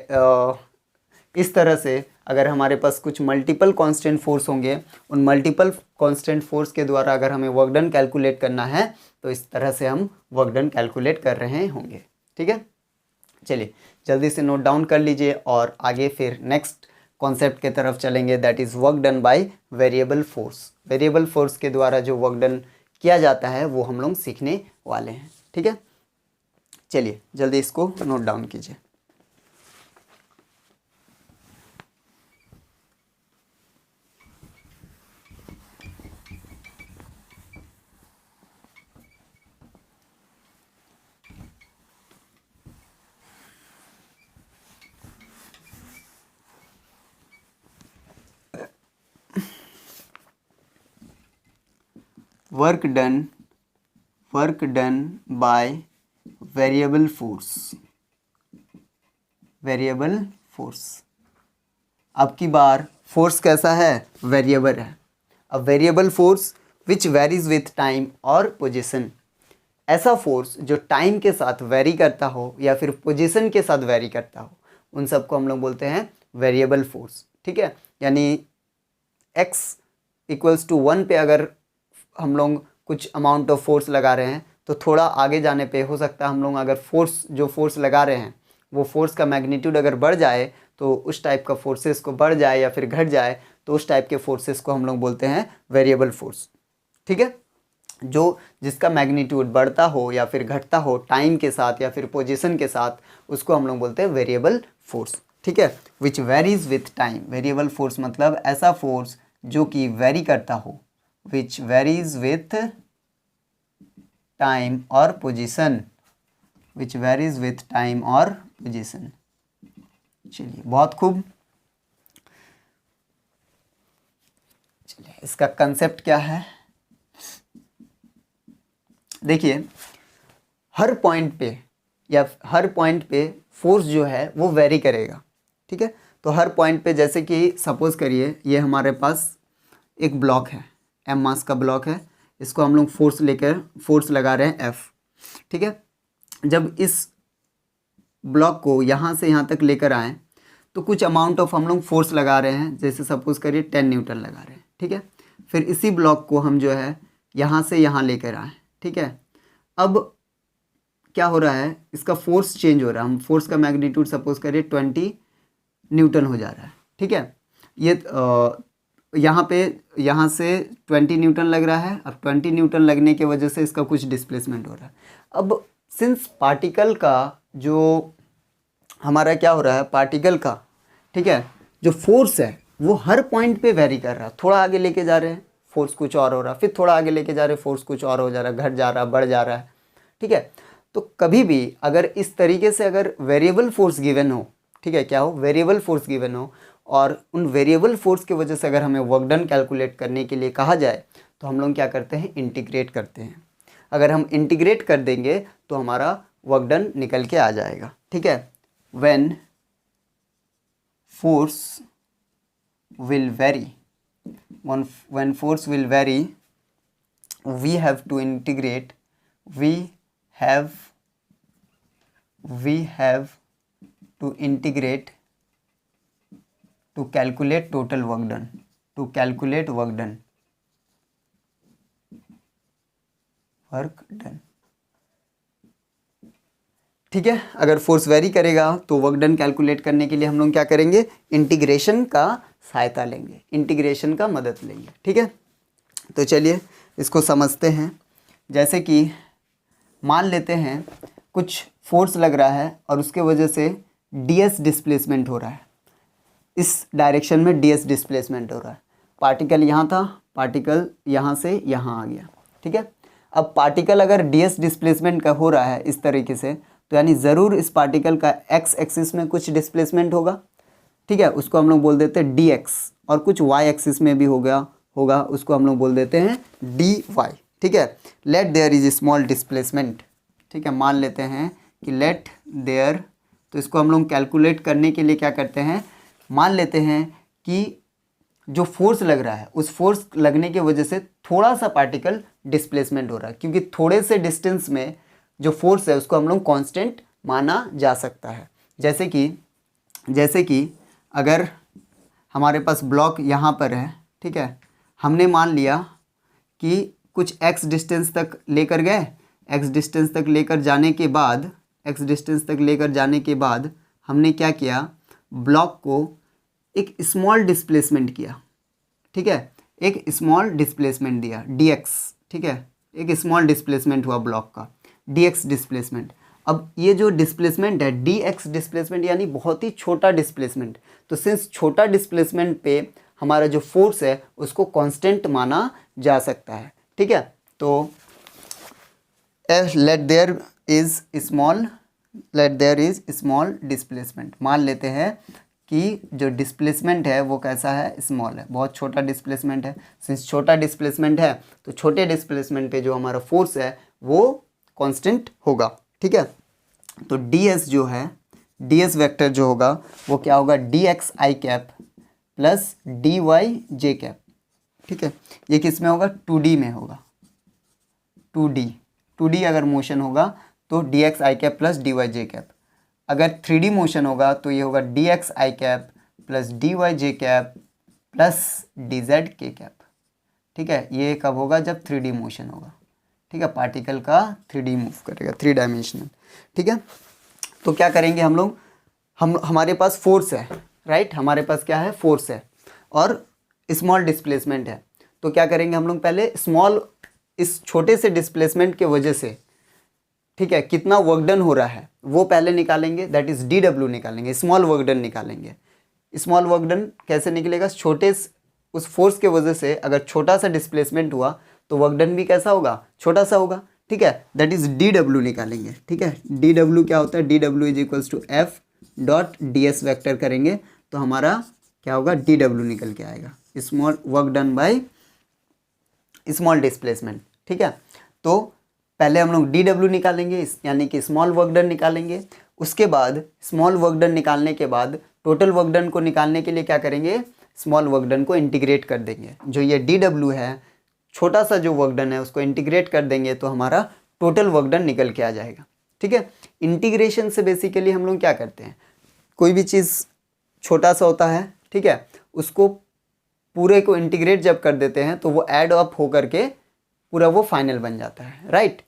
इस तरह से अगर हमारे पास कुछ मल्टीपल कांस्टेंट फोर्स होंगे, उन मल्टीपल कांस्टेंट फोर्स के द्वारा अगर हमें वर्क डन कैलकुलेट करना है, तो इस तरह से हम वर्क डन कैलकुलेट कर रहे होंगे। ठीक है, चलिए जल्दी से नोट डाउन कर लीजिए और आगे फिर नेक्स्ट कॉन्सेप्ट के तरफ चलेंगे, that is work done by variable force. Variable force के द्वारा जो वर्क डन किया जाता है वो हम लोग सीखने वाले हैं। ठीक है, चलिए जल्दी इसको नोट डाउन कीजिए। Work done by variable force, variable force. अब की बार फोर्स कैसा है, वेरिएबल है। अब variable force which varies with time और पोजीशन, ऐसा फोर्स जो टाइम के साथ वेरी करता हो या फिर पोजीशन के साथ वेरी करता हो, उन सबको हम लोग बोलते हैं वेरिएबल फोर्स। ठीक है, यानी x इक्वल्स टू 1 पे अगर हम लोग कुछ अमाउंट ऑफ फोर्स लगा रहे हैं तो थोड़ा आगे जाने पे हो सकता है हम लोग अगर फोर्स लगा रहे हैं वो फोर्स का मैग्नीट्यूड अगर बढ़ जाए तो उस टाइप का फोर्सेस को बढ़ जाए या फिर घट जाए तो उस टाइप के फोर्सेस को हम लोग बोलते हैं वेरिएबल फोर्स। ठीक है, जो जिसका मैग्नीट्यूड बढ़ता हो या फिर घटता हो टाइम के साथ या फिर पोजीशन के साथ, उसको हम लोग बोलते हैं वेरिएबल फोर्स। ठीक है, which varies with time. Variable force मतलब ऐसा फोर्स जो कि वेरी करता हो, विच वेरीज विथ टाइम और position, which varies with time और पोजीशन। चलिए, बहुत खूब। चलिए, इसका कंसेप्ट क्या है, देखिए हर पॉइंट पे फोर्स जो है वो वेरी करेगा। ठीक है, तो हर पॉइंट पे जैसे कि सपोज करिए ये हमारे पास एक ब्लॉक है, m मास का ब्लॉक है, इसको हम लोग फोर्स लगा रहे हैं F। ठीक है, जब इस ब्लॉक को यहाँ से यहाँ तक लेकर आएँ तो कुछ अमाउंट ऑफ हम लोग फोर्स लगा रहे हैं, जैसे सपोज करिए 10 न्यूटन लगा रहे हैं। ठीक है, फिर इसी ब्लॉक को हम जो है यहाँ से यहाँ लेकर आए। ठीक है, अब क्या हो रहा है, इसका फोर्स चेंज हो रहा है। हम फोर्स का मैग्नीट्यूड सपोज करिए 20 न्यूटन हो जा रहा है। ठीक है, ये यहाँ से 20 न्यूटन लग रहा है। अब 20 न्यूटन लगने की वजह से इसका कुछ डिस्प्लेसमेंट हो रहा है। अब सिंस पार्टिकल का जो हमारा क्या हो रहा है, पार्टिकल का, ठीक है, जो फोर्स है वो हर पॉइंट पे वेरी कर रहा है। थोड़ा आगे लेके जा रहे हैं फोर्स कुछ और हो रहा है, फिर थोड़ा आगे लेके जा रहे हैं फोर्स कुछ और हो जा रहा है, घट जा रहा है, बढ़ जा रहा है। ठीक है, तो कभी भी अगर इस तरीके से अगर वेरिएबल फोर्स गिवन हो, ठीक है, क्या हो, वेरिएबल फोर्स गिवन हो, और उन वेरिएबल फोर्स की वजह से अगर हमें वर्क डन कैलकुलेट करने के लिए कहा जाए तो हम लोग क्या करते हैं, इंटीग्रेट करते हैं। अगर हम इंटीग्रेट कर देंगे तो हमारा वर्क डन निकल के आ जाएगा। ठीक है, when force will very, when force will vary, we have to integrate, we have to integrate to calculate total work done, to calculate work done, work done। ठीक है, अगर फोर्स वेरी करेगा तो वर्क डन कैलकुलेट करने के लिए हम लोग क्या करेंगे, इंटीग्रेशन का सहायता लेंगे, इंटीग्रेशन का मदद लेंगे। ठीक है, तो चलिए इसको समझते हैं। जैसे कि मान लेते हैं कुछ फोर्स लग रहा है और उसके वजह से ds डिस्प्लेसमेंट हो रहा है, इस डायरेक्शन में ds डिस्प्लेसमेंट हो रहा है। पार्टिकल यहाँ था, पार्टिकल यहाँ से यहाँ आ गया। ठीक है, अब पार्टिकल अगर ds डिस्प्लेसमेंट का हो रहा है इस तरीके से, तो यानी ज़रूर इस पार्टिकल का x एक्सिस में कुछ डिस्प्लेसमेंट होगा। ठीक है, उसको हम लोग बोल देते हैं dx, और कुछ y एक्सिस में भी होगा, उसको हम लोग बोल देते हैं dy। ठीक है, let there is small displacement. ठीक है, मान लेते हैं कि लेट देयर, तो इसको हम लोग कैलकुलेट करने के लिए क्या करते हैं, मान लेते हैं कि जो फोर्स लग रहा है उस फोर्स लगने की वजह से थोड़ा सा पार्टिकल डिस्प्लेसमेंट हो रहा है, क्योंकि थोड़े से डिस्टेंस में जो फोर्स है उसको हम लोग कांस्टेंट माना जा सकता है। जैसे कि अगर हमारे पास ब्लॉक यहाँ पर है, ठीक है, हमने मान लिया कि कुछ x डिस्टेंस तक लेकर गए, x डिस्टेंस तक लेकर जाने के बाद हमने क्या किया, ब्लॉक को एक स्मॉल डिस्प्लेसमेंट किया। ठीक है, एक स्मॉल डिस्प्लेसमेंट दिया dx। ठीक है, एक स्मॉल डिस्प्लेसमेंट हुआ ब्लॉक का, dx डिस्प्लेसमेंट। अब ये जो डिस्प्लेसमेंट है dx डिस्प्लेसमेंट यानी बहुत ही छोटा डिस्प्लेसमेंट, तो सिंस छोटा डिस्प्लेसमेंट पे हमारा जो फोर्स है उसको कांस्टेंट माना जा सकता है। ठीक है, तो let there is small displacement. मान लेते हैं कि जो डिस्प्लेसमेंट है वो कैसा है, स्मॉल है, बहुत छोटा डिस्प्लेसमेंट है। सिंस छोटा डिस्प्लेसमेंट है तो छोटे डिस्प्लेसमेंट पे जो हमारा फोर्स है वो कांस्टेंट होगा। ठीक है, तो ds जो है डी एस वेक्टर जो होगा वो क्या होगा, D x I cap plus D Y J cap. ठीक है, ये किस में होगा, 2D में होगा, 2D अगर मोशन होगा तो D x I cap plus D Y J cap. अगर 3D मोशन होगा तो ये होगा D x I cap plus D Y J cap plus D Z के कैप। ठीक है, ये कब होगा, जब 3D मोशन होगा। ठीक है, पार्टिकल का 3D मूव करेगा, 3 डायमेंशनल। ठीक है, तो क्या करेंगे हम लोग, हमारे पास फोर्स है, राइट, हमारे पास क्या है, फोर्स है और स्मॉल डिस्प्लेसमेंट है। तो क्या करेंगे हम लोग, पहले स्मॉल, इस छोटे से डिस्प्लेसमेंट के वजह से, ठीक है, कितना वर्क डन हो रहा है वो पहले निकालेंगे, दैट इज डी डब्ल्यू निकालेंगे, स्मॉल वर्क डन निकालेंगे। स्मॉल वर्क डन कैसे निकलेगा, छोटे उस फोर्स के वजह से अगर छोटा सा डिस्प्लेसमेंट हुआ तो वर्क डन भी कैसा होगा, छोटा सा होगा। ठीक है, दैट इज डी डब्ल्यू निकालेंगे। ठीक है, डी डब्ल्यू क्या होता है, d W is equals to F dot d S vector करेंगे तो हमारा क्या होगा, डी डब्ल्यू निकल के आएगा, small work done by small displacement. ठीक है, तो पहले हम लोग डी डब्ल्यू निकालेंगे, यानी कि स्मॉल वर्क डन निकालेंगे। उसके बाद स्मॉल वर्क डन निकालने के बाद टोटल वर्क डन को निकालने के लिए क्या करेंगे, स्मॉल वर्क डन को इंटीग्रेट कर देंगे। जो ये डी डब्ल्यू है, छोटा सा जो वर्क डन है उसको इंटीग्रेट कर देंगे तो हमारा टोटल वर्क डन निकल के आ जाएगा। ठीक है, इंटीग्रेशन से बेसिकली हम लोग क्या करते हैं, कोई भी चीज़ छोटा सा होता है, ठीक है, उसको पूरे को इंटीग्रेट जब कर देते हैं तो वो ऐड अप हो करके पूरा वो फाइनल बन जाता है, राइट।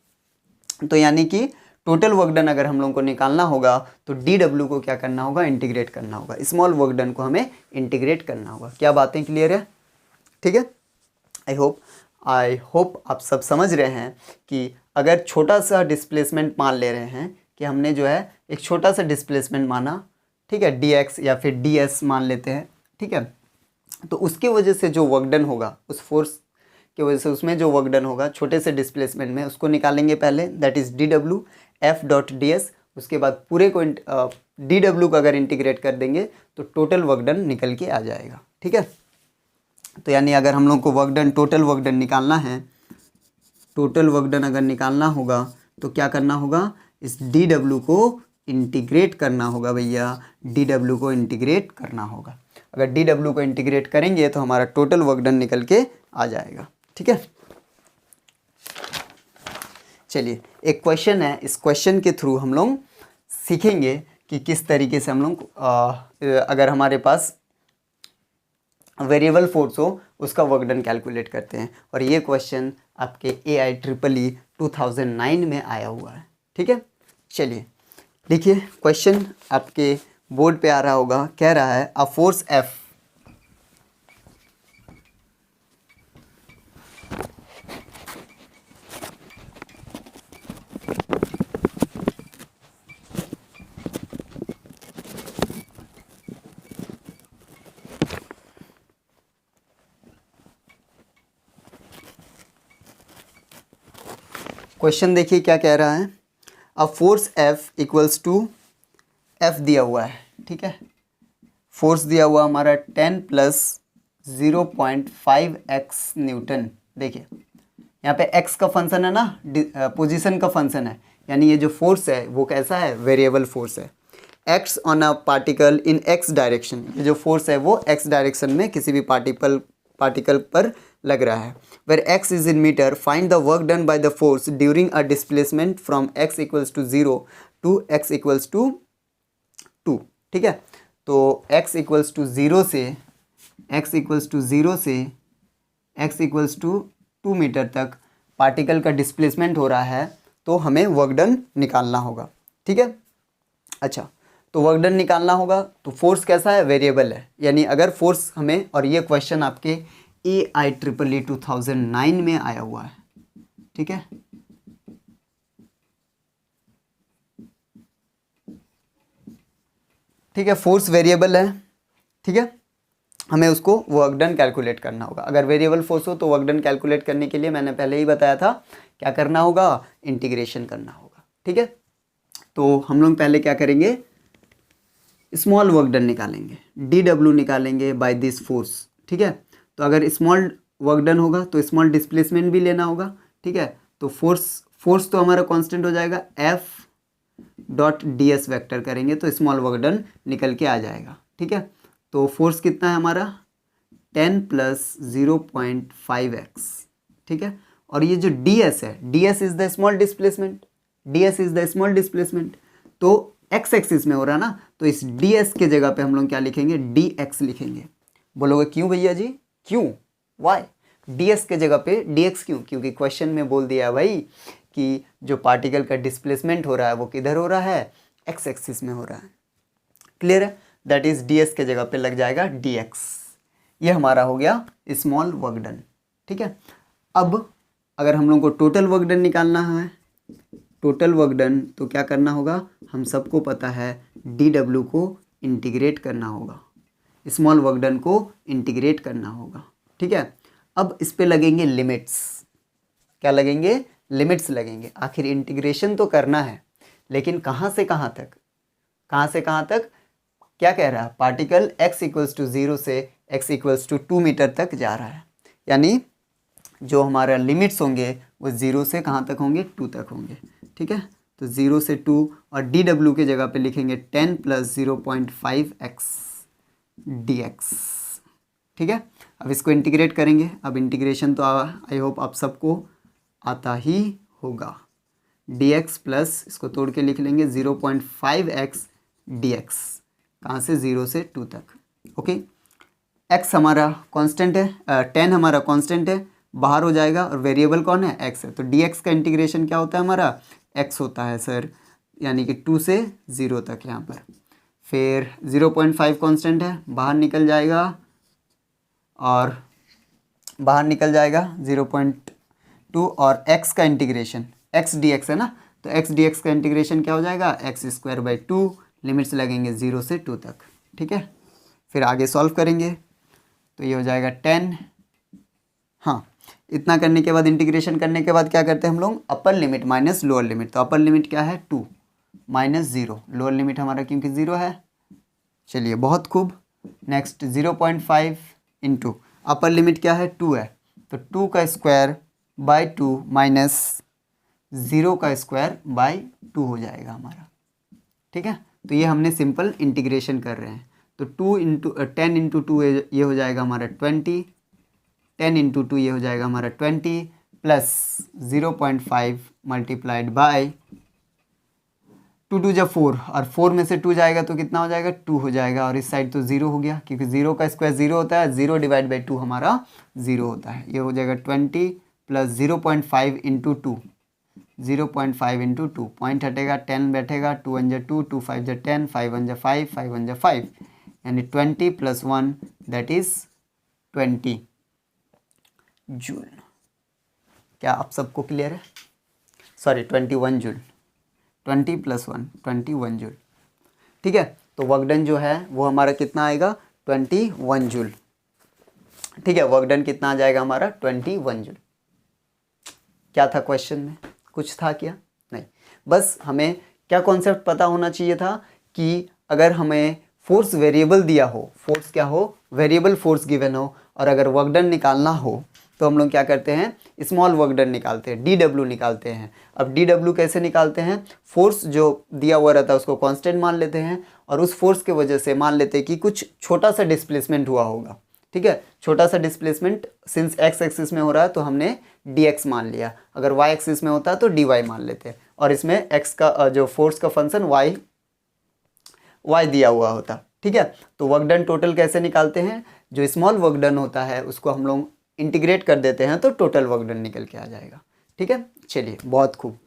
तो यानी कि टोटल वर्क डन अगर हम लोगों को निकालना होगा तो डी डब्ल्यू को क्या करना होगा, इंटीग्रेट करना होगा, स्मॉल वर्क डन को हमें इंटीग्रेट करना होगा। क्या बातें क्लियर है? ठीक है, आई होप आप सब समझ रहे हैं कि अगर छोटा सा डिस्प्लेसमेंट मान ले रहे हैं कि हमने जो है एक छोटा सा डिस्प्लेसमेंट माना, ठीक है, डी एक्स या फिर डी एस मान लेते हैं। ठीक है, तो उसके वजह से जो वर्क डन होगा, उस फोर्स की वजह से उसमें जो वर्क डन होगा छोटे से डिस्प्लेसमेंट में, उसको निकालेंगे पहले, that is D W F dot d S. उसके बाद पूरे को डी डब्ल्यू को अगर इंटीग्रेट कर देंगे तो टोटल वर्क डन निकल के आ जाएगा। ठीक है, तो यानी अगर हम लोग को work done, total work done निकालना है, टोटल वर्क डन अगर निकालना होगा तो क्या करना होगा, इस डी डब्ल्यू को इंटीग्रेट करना होगा भैया, डी डब्ल्यू को इंटीग्रेट करना होगा। अगर डी डब्ल्यू को इंटीग्रेट करेंगे तो हमारा टोटल वर्क डन निकल के आ जाएगा। ठीक है, चलिए एक क्वेश्चन है, इस क्वेश्चन के थ्रू हम लोग सीखेंगे कि किस तरीके से हम लोग अगर हमारे पास वेरिएबल फोर्स हो उसका वर्क डन कैलकुलेट करते हैं। और ये क्वेश्चन आपके AIEEE 2009 में आया हुआ है। ठीक है, चलिए देखिए क्वेश्चन आपके बोर्ड पे आ रहा होगा, कह रहा है अ फोर्स F क्वेश्चन देखिए क्या कह रहा है, a force F equals to F दिया हुआ है। ठीक है, फोर्स दिया हुआ हमारा 10 प्लस 0.5x न्यूटन। देखिए यहाँ पे x का फंक्शन है ना, पोजीशन का फंक्शन है, यानी ये जो फोर्स है वो कैसा है, वेरिएबल फोर्स है। Acts on a particle in x direction, ये जो फोर्स है वो x डायरेक्शन में किसी भी पार्टिकल पर लग रहा है। Where x is in metre, find the work done by the force during a displacement from x equals to 0 to x equals to 2। ठीक है, तो x इक्वल्स टू 0 से x इक्वल्स टू 2 मीटर तक पार्टिकल का डिस्प्लेसमेंट हो रहा है, तो हमें वर्क डन निकालना होगा। ठीक है, अच्छा, तो वर्क डन निकालना होगा तो फोर्स कैसा है, वेरिएबल है। यानी अगर फोर्स हमें, और ये क्वेश्चन आपके AIEEE 2009 में आया हुआ है। ठीक है, ठीक है, फोर्स वेरिएबल है। ठीक है, हमें उसको वर्क डन कैलकुलेट करना होगा। अगर वेरिएबल फोर्स हो तो वर्क डन कैलकुलेट करने के लिए मैंने पहले ही बताया था क्या करना होगा, इंटीग्रेशन करना होगा। ठीक है, तो हम लोग पहले क्या करेंगे, स्मॉल वर्क डन निकालेंगे, डी डब्ल्यू निकालेंगे बाय दिस फोर्स। ठीक है, तो अगर स्मॉल वर्क डन होगा तो स्मॉल डिस्प्लेसमेंट भी लेना होगा। ठीक है, तो फोर्स तो हमारा कांस्टेंट हो जाएगा F dot d S vector करेंगे तो स्मॉल वर्क डन निकल के आ जाएगा। ठीक है, तो फोर्स कितना है हमारा 10 प्लस 0.5x। ठीक है, और ये जो डी एस है, D S is the small displacement, D S is the small displacement, तो एक्स एक्सिस में हो रहा है ना, तो इस डी एस के जगह पे हम लोग क्या लिखेंगे, डी एक्स लिखेंगे। बोलोगे क्यों भैया जी, क्यों, वाई डी एस के जगह पे डी एक्स क्यों? क्योंकि क्वेश्चन में बोल दिया है भाई कि जो पार्टिकल का डिस्प्लेसमेंट हो रहा है वो किधर हो रहा है, एक्स एक्सिस में हो रहा है। क्लियर है, दैट इज डी एस के जगह पे लग जाएगा डी एक्स। ये हमारा हो गया स्मॉल वर्क डन। ठीक है, अब अगर हम लोग को टोटल वर्क डन निकालना है, टोटल वर्क डन, तो क्या करना होगा, हम सबको पता है डी डब्ल्यू को इंटीग्रेट करना होगा, स्मॉल वर्क डन को इंटीग्रेट करना होगा। ठीक है, अब इस पे लगेंगे लिमिट्स, क्या लगेंगे, लिमिट्स लगेंगे। आखिर इंटीग्रेशन तो करना है, लेकिन कहाँ से कहाँ तक, कहाँ से कहाँ तक, क्या कह रहा है, पार्टिकल x इक्वल्स टू 0 से x इक्वल्स टू 2 मीटर तक जा रहा है, यानी जो हमारा लिमिट्स होंगे वो 0 से कहाँ तक होंगे, 2 तक होंगे। ठीक है, तो 0 से 2, और डी डब्ल्यू के जगह पे लिखेंगे 10 प्लस 0.5x dx। ठीक है, अब इसको इंटीग्रेट करेंगे। अब इंटीग्रेशन तो आई होप आप सबको आता ही होगा, dx प्लस इसको तोड़ के लिख लेंगे 0.5x dx, कहाँ से, 0 से 2 तक। ओके, x हमारा कांस्टेंट है, 10 हमारा कांस्टेंट है, बाहर हो जाएगा, और वेरिएबल कौन है, x है, तो dx का इंटीग्रेशन क्या होता है हमारा, x होता है सर, यानी कि 2 से 0 तक यहाँ पर। फिर 0.5 कांस्टेंट है, बाहर निकल जाएगा, और बाहर निकल जाएगा 0.2, और x का इंटीग्रेशन, x dx है ना, तो x dx का इंटीग्रेशन क्या हो जाएगा, x²/2, लिमिट्स लगेंगे 0 से 2 तक। ठीक है, फिर आगे सॉल्व करेंगे तो ये हो जाएगा 10। हाँ, इतना करने के बाद, इंटीग्रेशन करने के बाद क्या करते हैं हम लोग, अपर लिमिट माइनस लोअर लिमिट, तो अपर लिमिट क्या है 2 माइनस 0, लोअर लिमिट हमारा क्योंकि 0 है। चलिए बहुत खूब, नेक्स्ट 0.5 इंटू अपर लिमिट क्या है 2 है, तो 2 का स्क्वायर बाई 2 माइनस 0 का स्क्वायर बाई 2 हो जाएगा हमारा। ठीक है, तो ये हमने सिंपल इंटीग्रेशन कर रहे हैं, तो 10 इंटू 2 ये हो जाएगा हमारा 20, 10 इंटू 2 ये हो जाएगा हमारा 20, प्लस 0.5 मल्टीप्लाइड बाय 2 2 जब 4, और 4 में से 2 जाएगा तो कितना हो जाएगा, 2 हो जाएगा, और इस साइड तो 0 हो गया, क्योंकि 0 का स्क्वायर 0 होता है, 0 डिवाइड बाई 2 हमारा 0 होता है। ये हो जाएगा 20 प्लस 0.5 इंटू 2, 0.5 इंटू 2, पॉइंट हटेगा, 10 बैठेगा, 2 1 जा 2, 2 5 जा 10, 5 1 जा 5, 5 1 जा 5, यानी 20 प्लस 1 दैट इज 20 जूल। क्या आप सबको क्लियर है, सॉरी 21 जूल, 20 प्लस 1 21 जूल। ठीक है, तो वर्क डन जो है वो हमारा कितना आएगा, 21 जूल। ठीक है, वर्क डन कितना आ जाएगा हमारा, 21 जूल। क्या था क्वेश्चन में, कुछ था क्या, नहीं, बस हमें क्या कॉन्सेप्ट पता होना चाहिए था कि अगर हमें फोर्स वेरिएबल दिया हो, फोर्स क्या हो, वेरिएबल फोर्स गिवन हो, और अगर वर्क डन निकालना हो तो हम लोग क्या करते हैं, स्मॉल वर्क डन निकालते हैं, डी डब्ल्यू निकालते हैं। अब डी डब्ल्यू कैसे निकालते हैं, फोर्स जो दिया हुआ रहता है उसको कांस्टेंट मान लेते हैं, और उस फोर्स के वजह से मान लेते हैं कि कुछ छोटा सा डिस्प्लेसमेंट हुआ होगा। ठीक है, छोटा सा डिस्प्लेसमेंट सिंस एक्स एक्सिस में हो रहा है तो हमने डी एक्स मान लिया, अगर वाई एक्सिस में होता है तो डी वाई मान लेते हैं, और इसमें एक्स का जो फोर्स का फंक्शन वाई दिया हुआ होता। ठीक है, तो वर्क डन टोटल कैसे निकालते हैं, जो स्मॉल वर्क डन होता है उसको हम लोग इंटीग्रेट कर देते हैं तो टोटल वर्क डन निकल के आ जाएगा। ठीक है, चलिए बहुत खूब,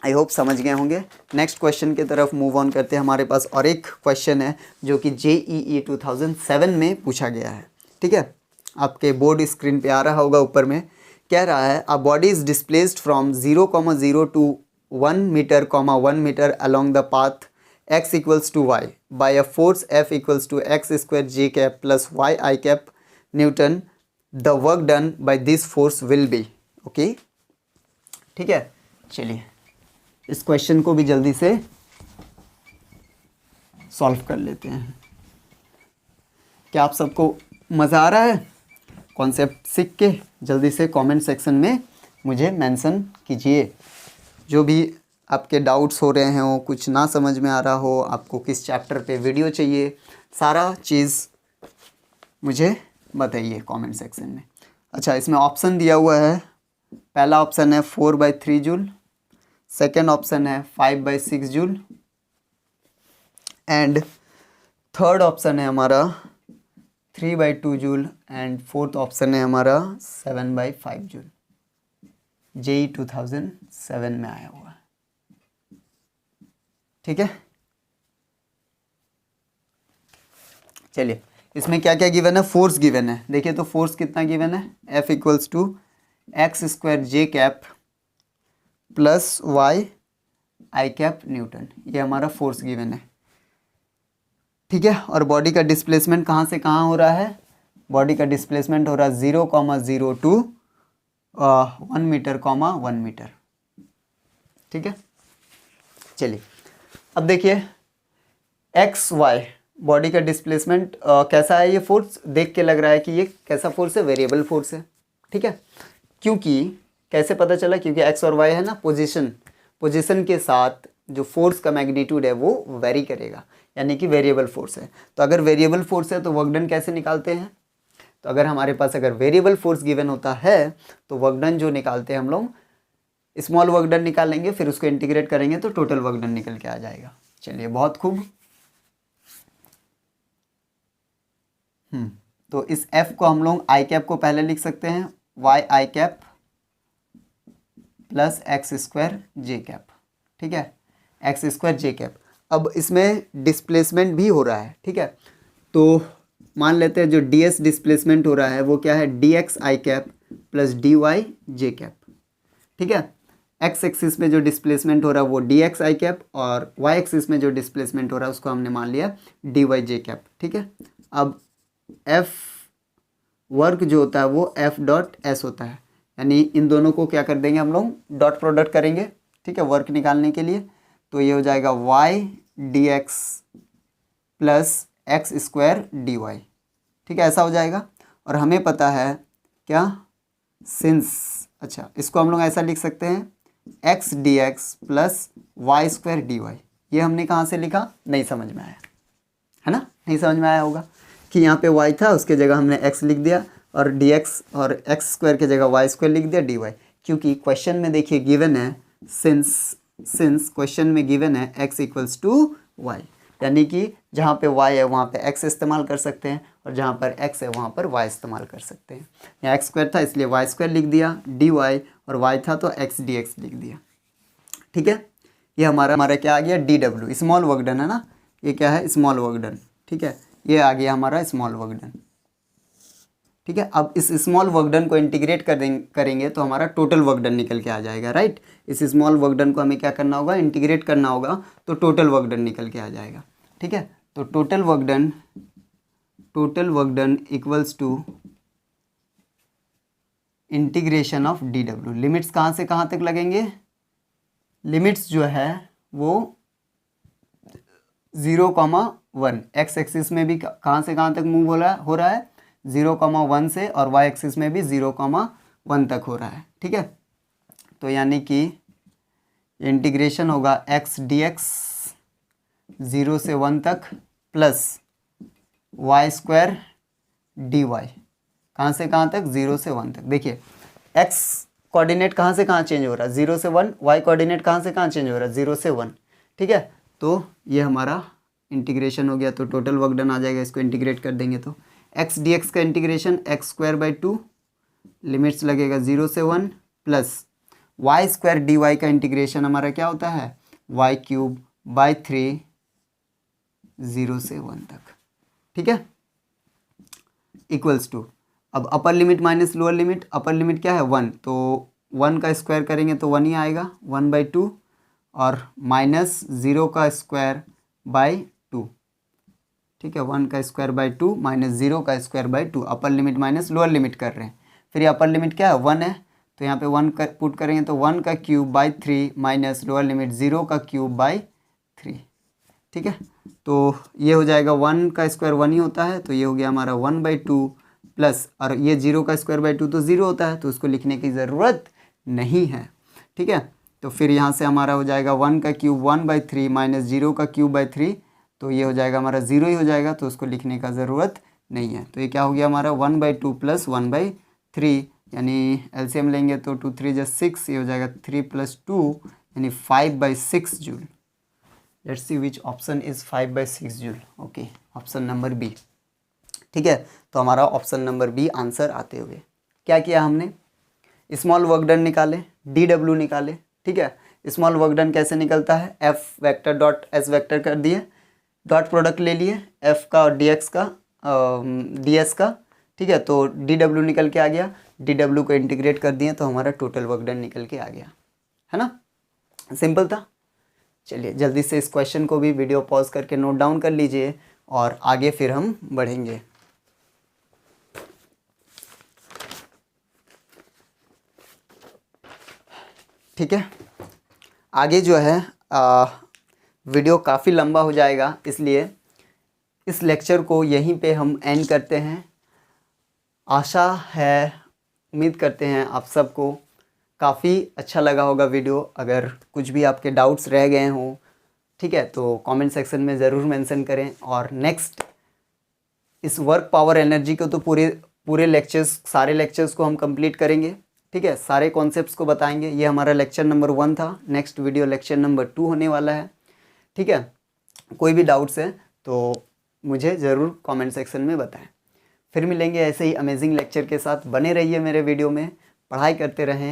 आई होप समझ गए होंगे। नेक्स्ट क्वेश्चन की तरफ मूव ऑन करते हैं। हमारे पास और एक क्वेश्चन है जो कि JEE 2007 में पूछा गया है। ठीक है, आपके बोर्ड स्क्रीन पे आ रहा होगा ऊपर में। कह रहा है a body is displaced from 0,0 to 1 metre 1 metre along the path x equals to y by a force F equals to x² J cap plus y i cap newton, the work done by this force will be. Okay, ठीक है, चलिए इस क्वेश्चन को भी जल्दी से सॉल्व कर लेते हैं। क्या आप सबको मज़ा आ रहा है कॉन्सेप्ट सीख के? जल्दी से कमेंट सेक्शन में मुझे मेंशन कीजिए, जो भी आपके डाउट्स हो रहे हो, कुछ ना समझ में आ रहा हो, आपको किस चैप्टर पे वीडियो चाहिए, सारा चीज़ मुझे बताइए कमेंट सेक्शन में। अच्छा, इसमें ऑप्शन दिया हुआ है। पहला ऑप्शन है 4/3 जूल, सेकेंड ऑप्शन है 5/6 जूल एंड थर्ड ऑप्शन है हमारा 3/2 जूल एंड फोर्थ ऑप्शन है हमारा 7/5 जूल। जेई 2007 में आया हुआ है। ठीक है, चलिए इसमें क्या क्या गिवन है। फोर्स गिवन है, देखिए तो फोर्स कितना गिवन है, F equals to x² J cap plus y I cap newton, ये हमारा फोर्स गिवन है। ठीक है, और बॉडी का डिस्प्लेसमेंट कहाँ से कहाँ हो रहा है, बॉडी का डिस्प्लेसमेंट हो रहा है 0,0 टू 1 मीटर, 1 मीटर। ठीक है, चलिए अब देखिए एक्स वाई बॉडी का डिस्प्लेसमेंट कैसा है। ये फोर्स देख के लग रहा है कि ये कैसा फोर्स है, वेरिएबल फोर्स है। ठीक है, क्योंकि कैसे पता चला, क्योंकि एक्स और वाई है ना पोजीशन के साथ जो फोर्स का मैग्नीट्यूड है वो वेरी करेगा, यानी कि वेरिएबल फोर्स है। तो अगर वेरिएबल फोर्स है तो वर्क डन कैसे निकालते हैं, तो अगर हमारे पास अगर वेरिएबल फोर्स गिवन होता है तो वर्क डन जो निकालते हैं हम लोग स्मॉल वर्क डन निकालेंगे, फिर उसको इंटीग्रेट करेंगे तो टोटल वर्क डन निकल के आ जाएगा। चलिए बहुत खूब। तो इस F को हम लोग आई कैप को पहले लिख सकते हैं YI cap plus x² J cap. ठीक है, x² J कैप। अब इसमें डिस्प्लेसमेंट भी हो रहा है। ठीक है, तो मान लेते हैं जो ds डिस्प्लेसमेंट हो रहा है वो क्या है, dx I cap plus dy J cap. ठीक है, x एक्सिस में जो डिस्प्लेसमेंट हो रहा है वो dx I कैप और y एक्सिस में जो डिस्प्लेसमेंट हो रहा है उसको हमने मान लिया dy J कैप। ठीक है, अब F वर्क जो होता है वो F.S होता है, यानी इन दोनों को क्या कर देंगे हम लोग, डॉट प्रोडक्ट करेंगे। ठीक है, वर्क निकालने के लिए, तो ये हो जाएगा y dx plus x² dy। ठीक है, ऐसा हो जाएगा। और हमें पता है क्या, सिंस, अच्छा इसको हम लोग ऐसा लिख सकते हैं x dx plus y² dy। ये हमने कहाँ से लिखा, नहीं समझ में आया है ना, नहीं समझ में आया होगा कि यहाँ पे y था उसके जगह हमने x लिख दिया और dx और x² की जगह y² लिख दिया dy, क्योंकि क्वेश्चन में देखिए गिवन है सिंस क्वेश्चन में गिवन है x इक्वल्स टू y, यानी कि जहाँ पे y है वहाँ पे x इस्तेमाल कर सकते हैं और जहाँ पर x है वहाँ पर y इस्तेमाल कर सकते हैं। यहाँ x² था इसलिए y² लिख दिया dy और y था तो x dx लिख दिया। ठीक है, ये हमारा क्या आ गया, dw स्मॉल वर्क डन है ना, ये क्या है स्मॉल वर्क डन। ठीक है, ये आ गया हमारा स्मॉल वर्क डन। ठीक है, अब इस स्मॉल वर्क डन को इंटीग्रेट करेंगे तो हमारा टोटल वर्क डन निकल के आ जाएगा। राइट, इस स्मॉल वर्क डन को हमें क्या करना होगा, इंटीग्रेट करना होगा तो टोटल वर्क डन निकल के आ जाएगा। ठीक है, तो total work done equals to integration of dw। Limits कहाँ से कहाँ तक लगेंगे, लिमिट्स जो है वो 0,1 एक्स एक्सिस में भी कहाँ से कहाँ तक मूव हो रहा है 0,1 से, और y एक्सिस में भी 0,1 तक हो रहा है। ठीक है, तो यानी कि इंटीग्रेशन होगा x dx 0 से 1 तक प्लस y² dy, कहाँ से कहाँ तक, 0 से 1 तक। देखिए x कोऑर्डिनेट कहाँ से कहाँ चेंज हो रहा है, 0 से 1, y कोऑर्डिनेट कहाँ से कहाँ चेंज हो रहा है, 0 से 1। ठीक है, तो ये हमारा इंटीग्रेशन हो गया, तो टोटल वर्क डन आ जाएगा। इसको इंटीग्रेट कर देंगे तो x dx का इंटीग्रेशन x²/2 लिमिट्स लगेगा 0 से 1 प्लस y² dy का इंटीग्रेशन हमारा क्या होता है y³ 0 से 1 तक। ठीक है, इक्वल्स टू, अब अपर limit minus lower limit, upper limit क्या है 1, तो 1 का स्क्वायर करेंगे तो 1 ही आएगा 1/2 और माइनस 0 का स्क्वायर/2। ठीक है, 1 का स्क्वायर/2 माइनस 0 का square, upper limit minus lower limit कर रहे हैं। फिर ये अपर लिमिट क्या है 1 है, तो यहाँ पे 1 का पुट करेंगे तो 1 का क्यूब 3 माइनस लोअर लिमिट 0 का क्यूब 3। ठीक है, तो ये हो जाएगा 1 का स्क्वायर 1 ही होता है, तो ये हो गया हमारा 1/2 प्लस, और ये 0 का स्क्वायर/2 तो 0 होता है तो उसको लिखने की ज़रूरत नहीं है। ठीक है, तो फिर यहाँ से हमारा हो जाएगा 1 का क्यूब 1/3 माइनस 0 का क्यूब बाई 3, तो ये हो जाएगा हमारा 0 ही हो जाएगा, तो उसको लिखने का ज़रूरत नहीं है। तो ये क्या हो गया हमारा 1/2 प्लस 1/3, यानी एलसीएम लेंगे तो 2 3 जा 6, ये हो जाएगा 3 + 2 यानी 5/6 joule. Let's see which option is 5/6 joule. Okay, option number B. ठीक है, तो हमारा ऑप्शन नंबर बी आंसर आते हुए क्या किया हमने, स्मॉल वर्क डन निकाले, DW निकाले। ठीक है, स्मॉल वर्क डन कैसे निकलता है, F vector dot S vector कर दिए, डॉट प्रोडक्ट ले लिए F का और DX का DS का। ठीक है, तो DW निकल के आ गया, DW को इंटीग्रेट कर दिए तो हमारा टोटल वर्क डन निकल के आ गया, है ना, सिंपल था। चलिए जल्दी से इस क्वेश्चन को भी वीडियो पॉज करके नोट डाउन कर लीजिए और आगे फिर हम बढ़ेंगे। ठीक है, आगे जो है वीडियो काफ़ी लंबा हो जाएगा, इसलिए इस लेक्चर को यहीं पे हम एंड करते हैं। आशा है, उम्मीद करते हैं आप सबको काफ़ी अच्छा लगा होगा वीडियो। अगर कुछ भी आपके डाउट्स रह गए हों, ठीक है, तो कमेंट सेक्शन में ज़रूर मेंशन करें। और नेक्स्ट इस वर्क पावर एनर्जी को तो पूरे लेक्चर्स, सारे लेक्चर्स को हम कंप्लीट करेंगे। ठीक है, सारे कॉन्सेप्ट्स को बताएंगे। ये हमारा लेक्चर नंबर 1 था, नेक्स्ट वीडियो लेक्चर नंबर 2 होने वाला है। ठीक है, कोई भी डाउट्स है तो मुझे ज़रूर कमेंट सेक्शन में बताएं। फिर मिलेंगे ऐसे ही अमेजिंग लेक्चर के साथ। बने रहिए मेरे वीडियो में, पढ़ाई करते रहें।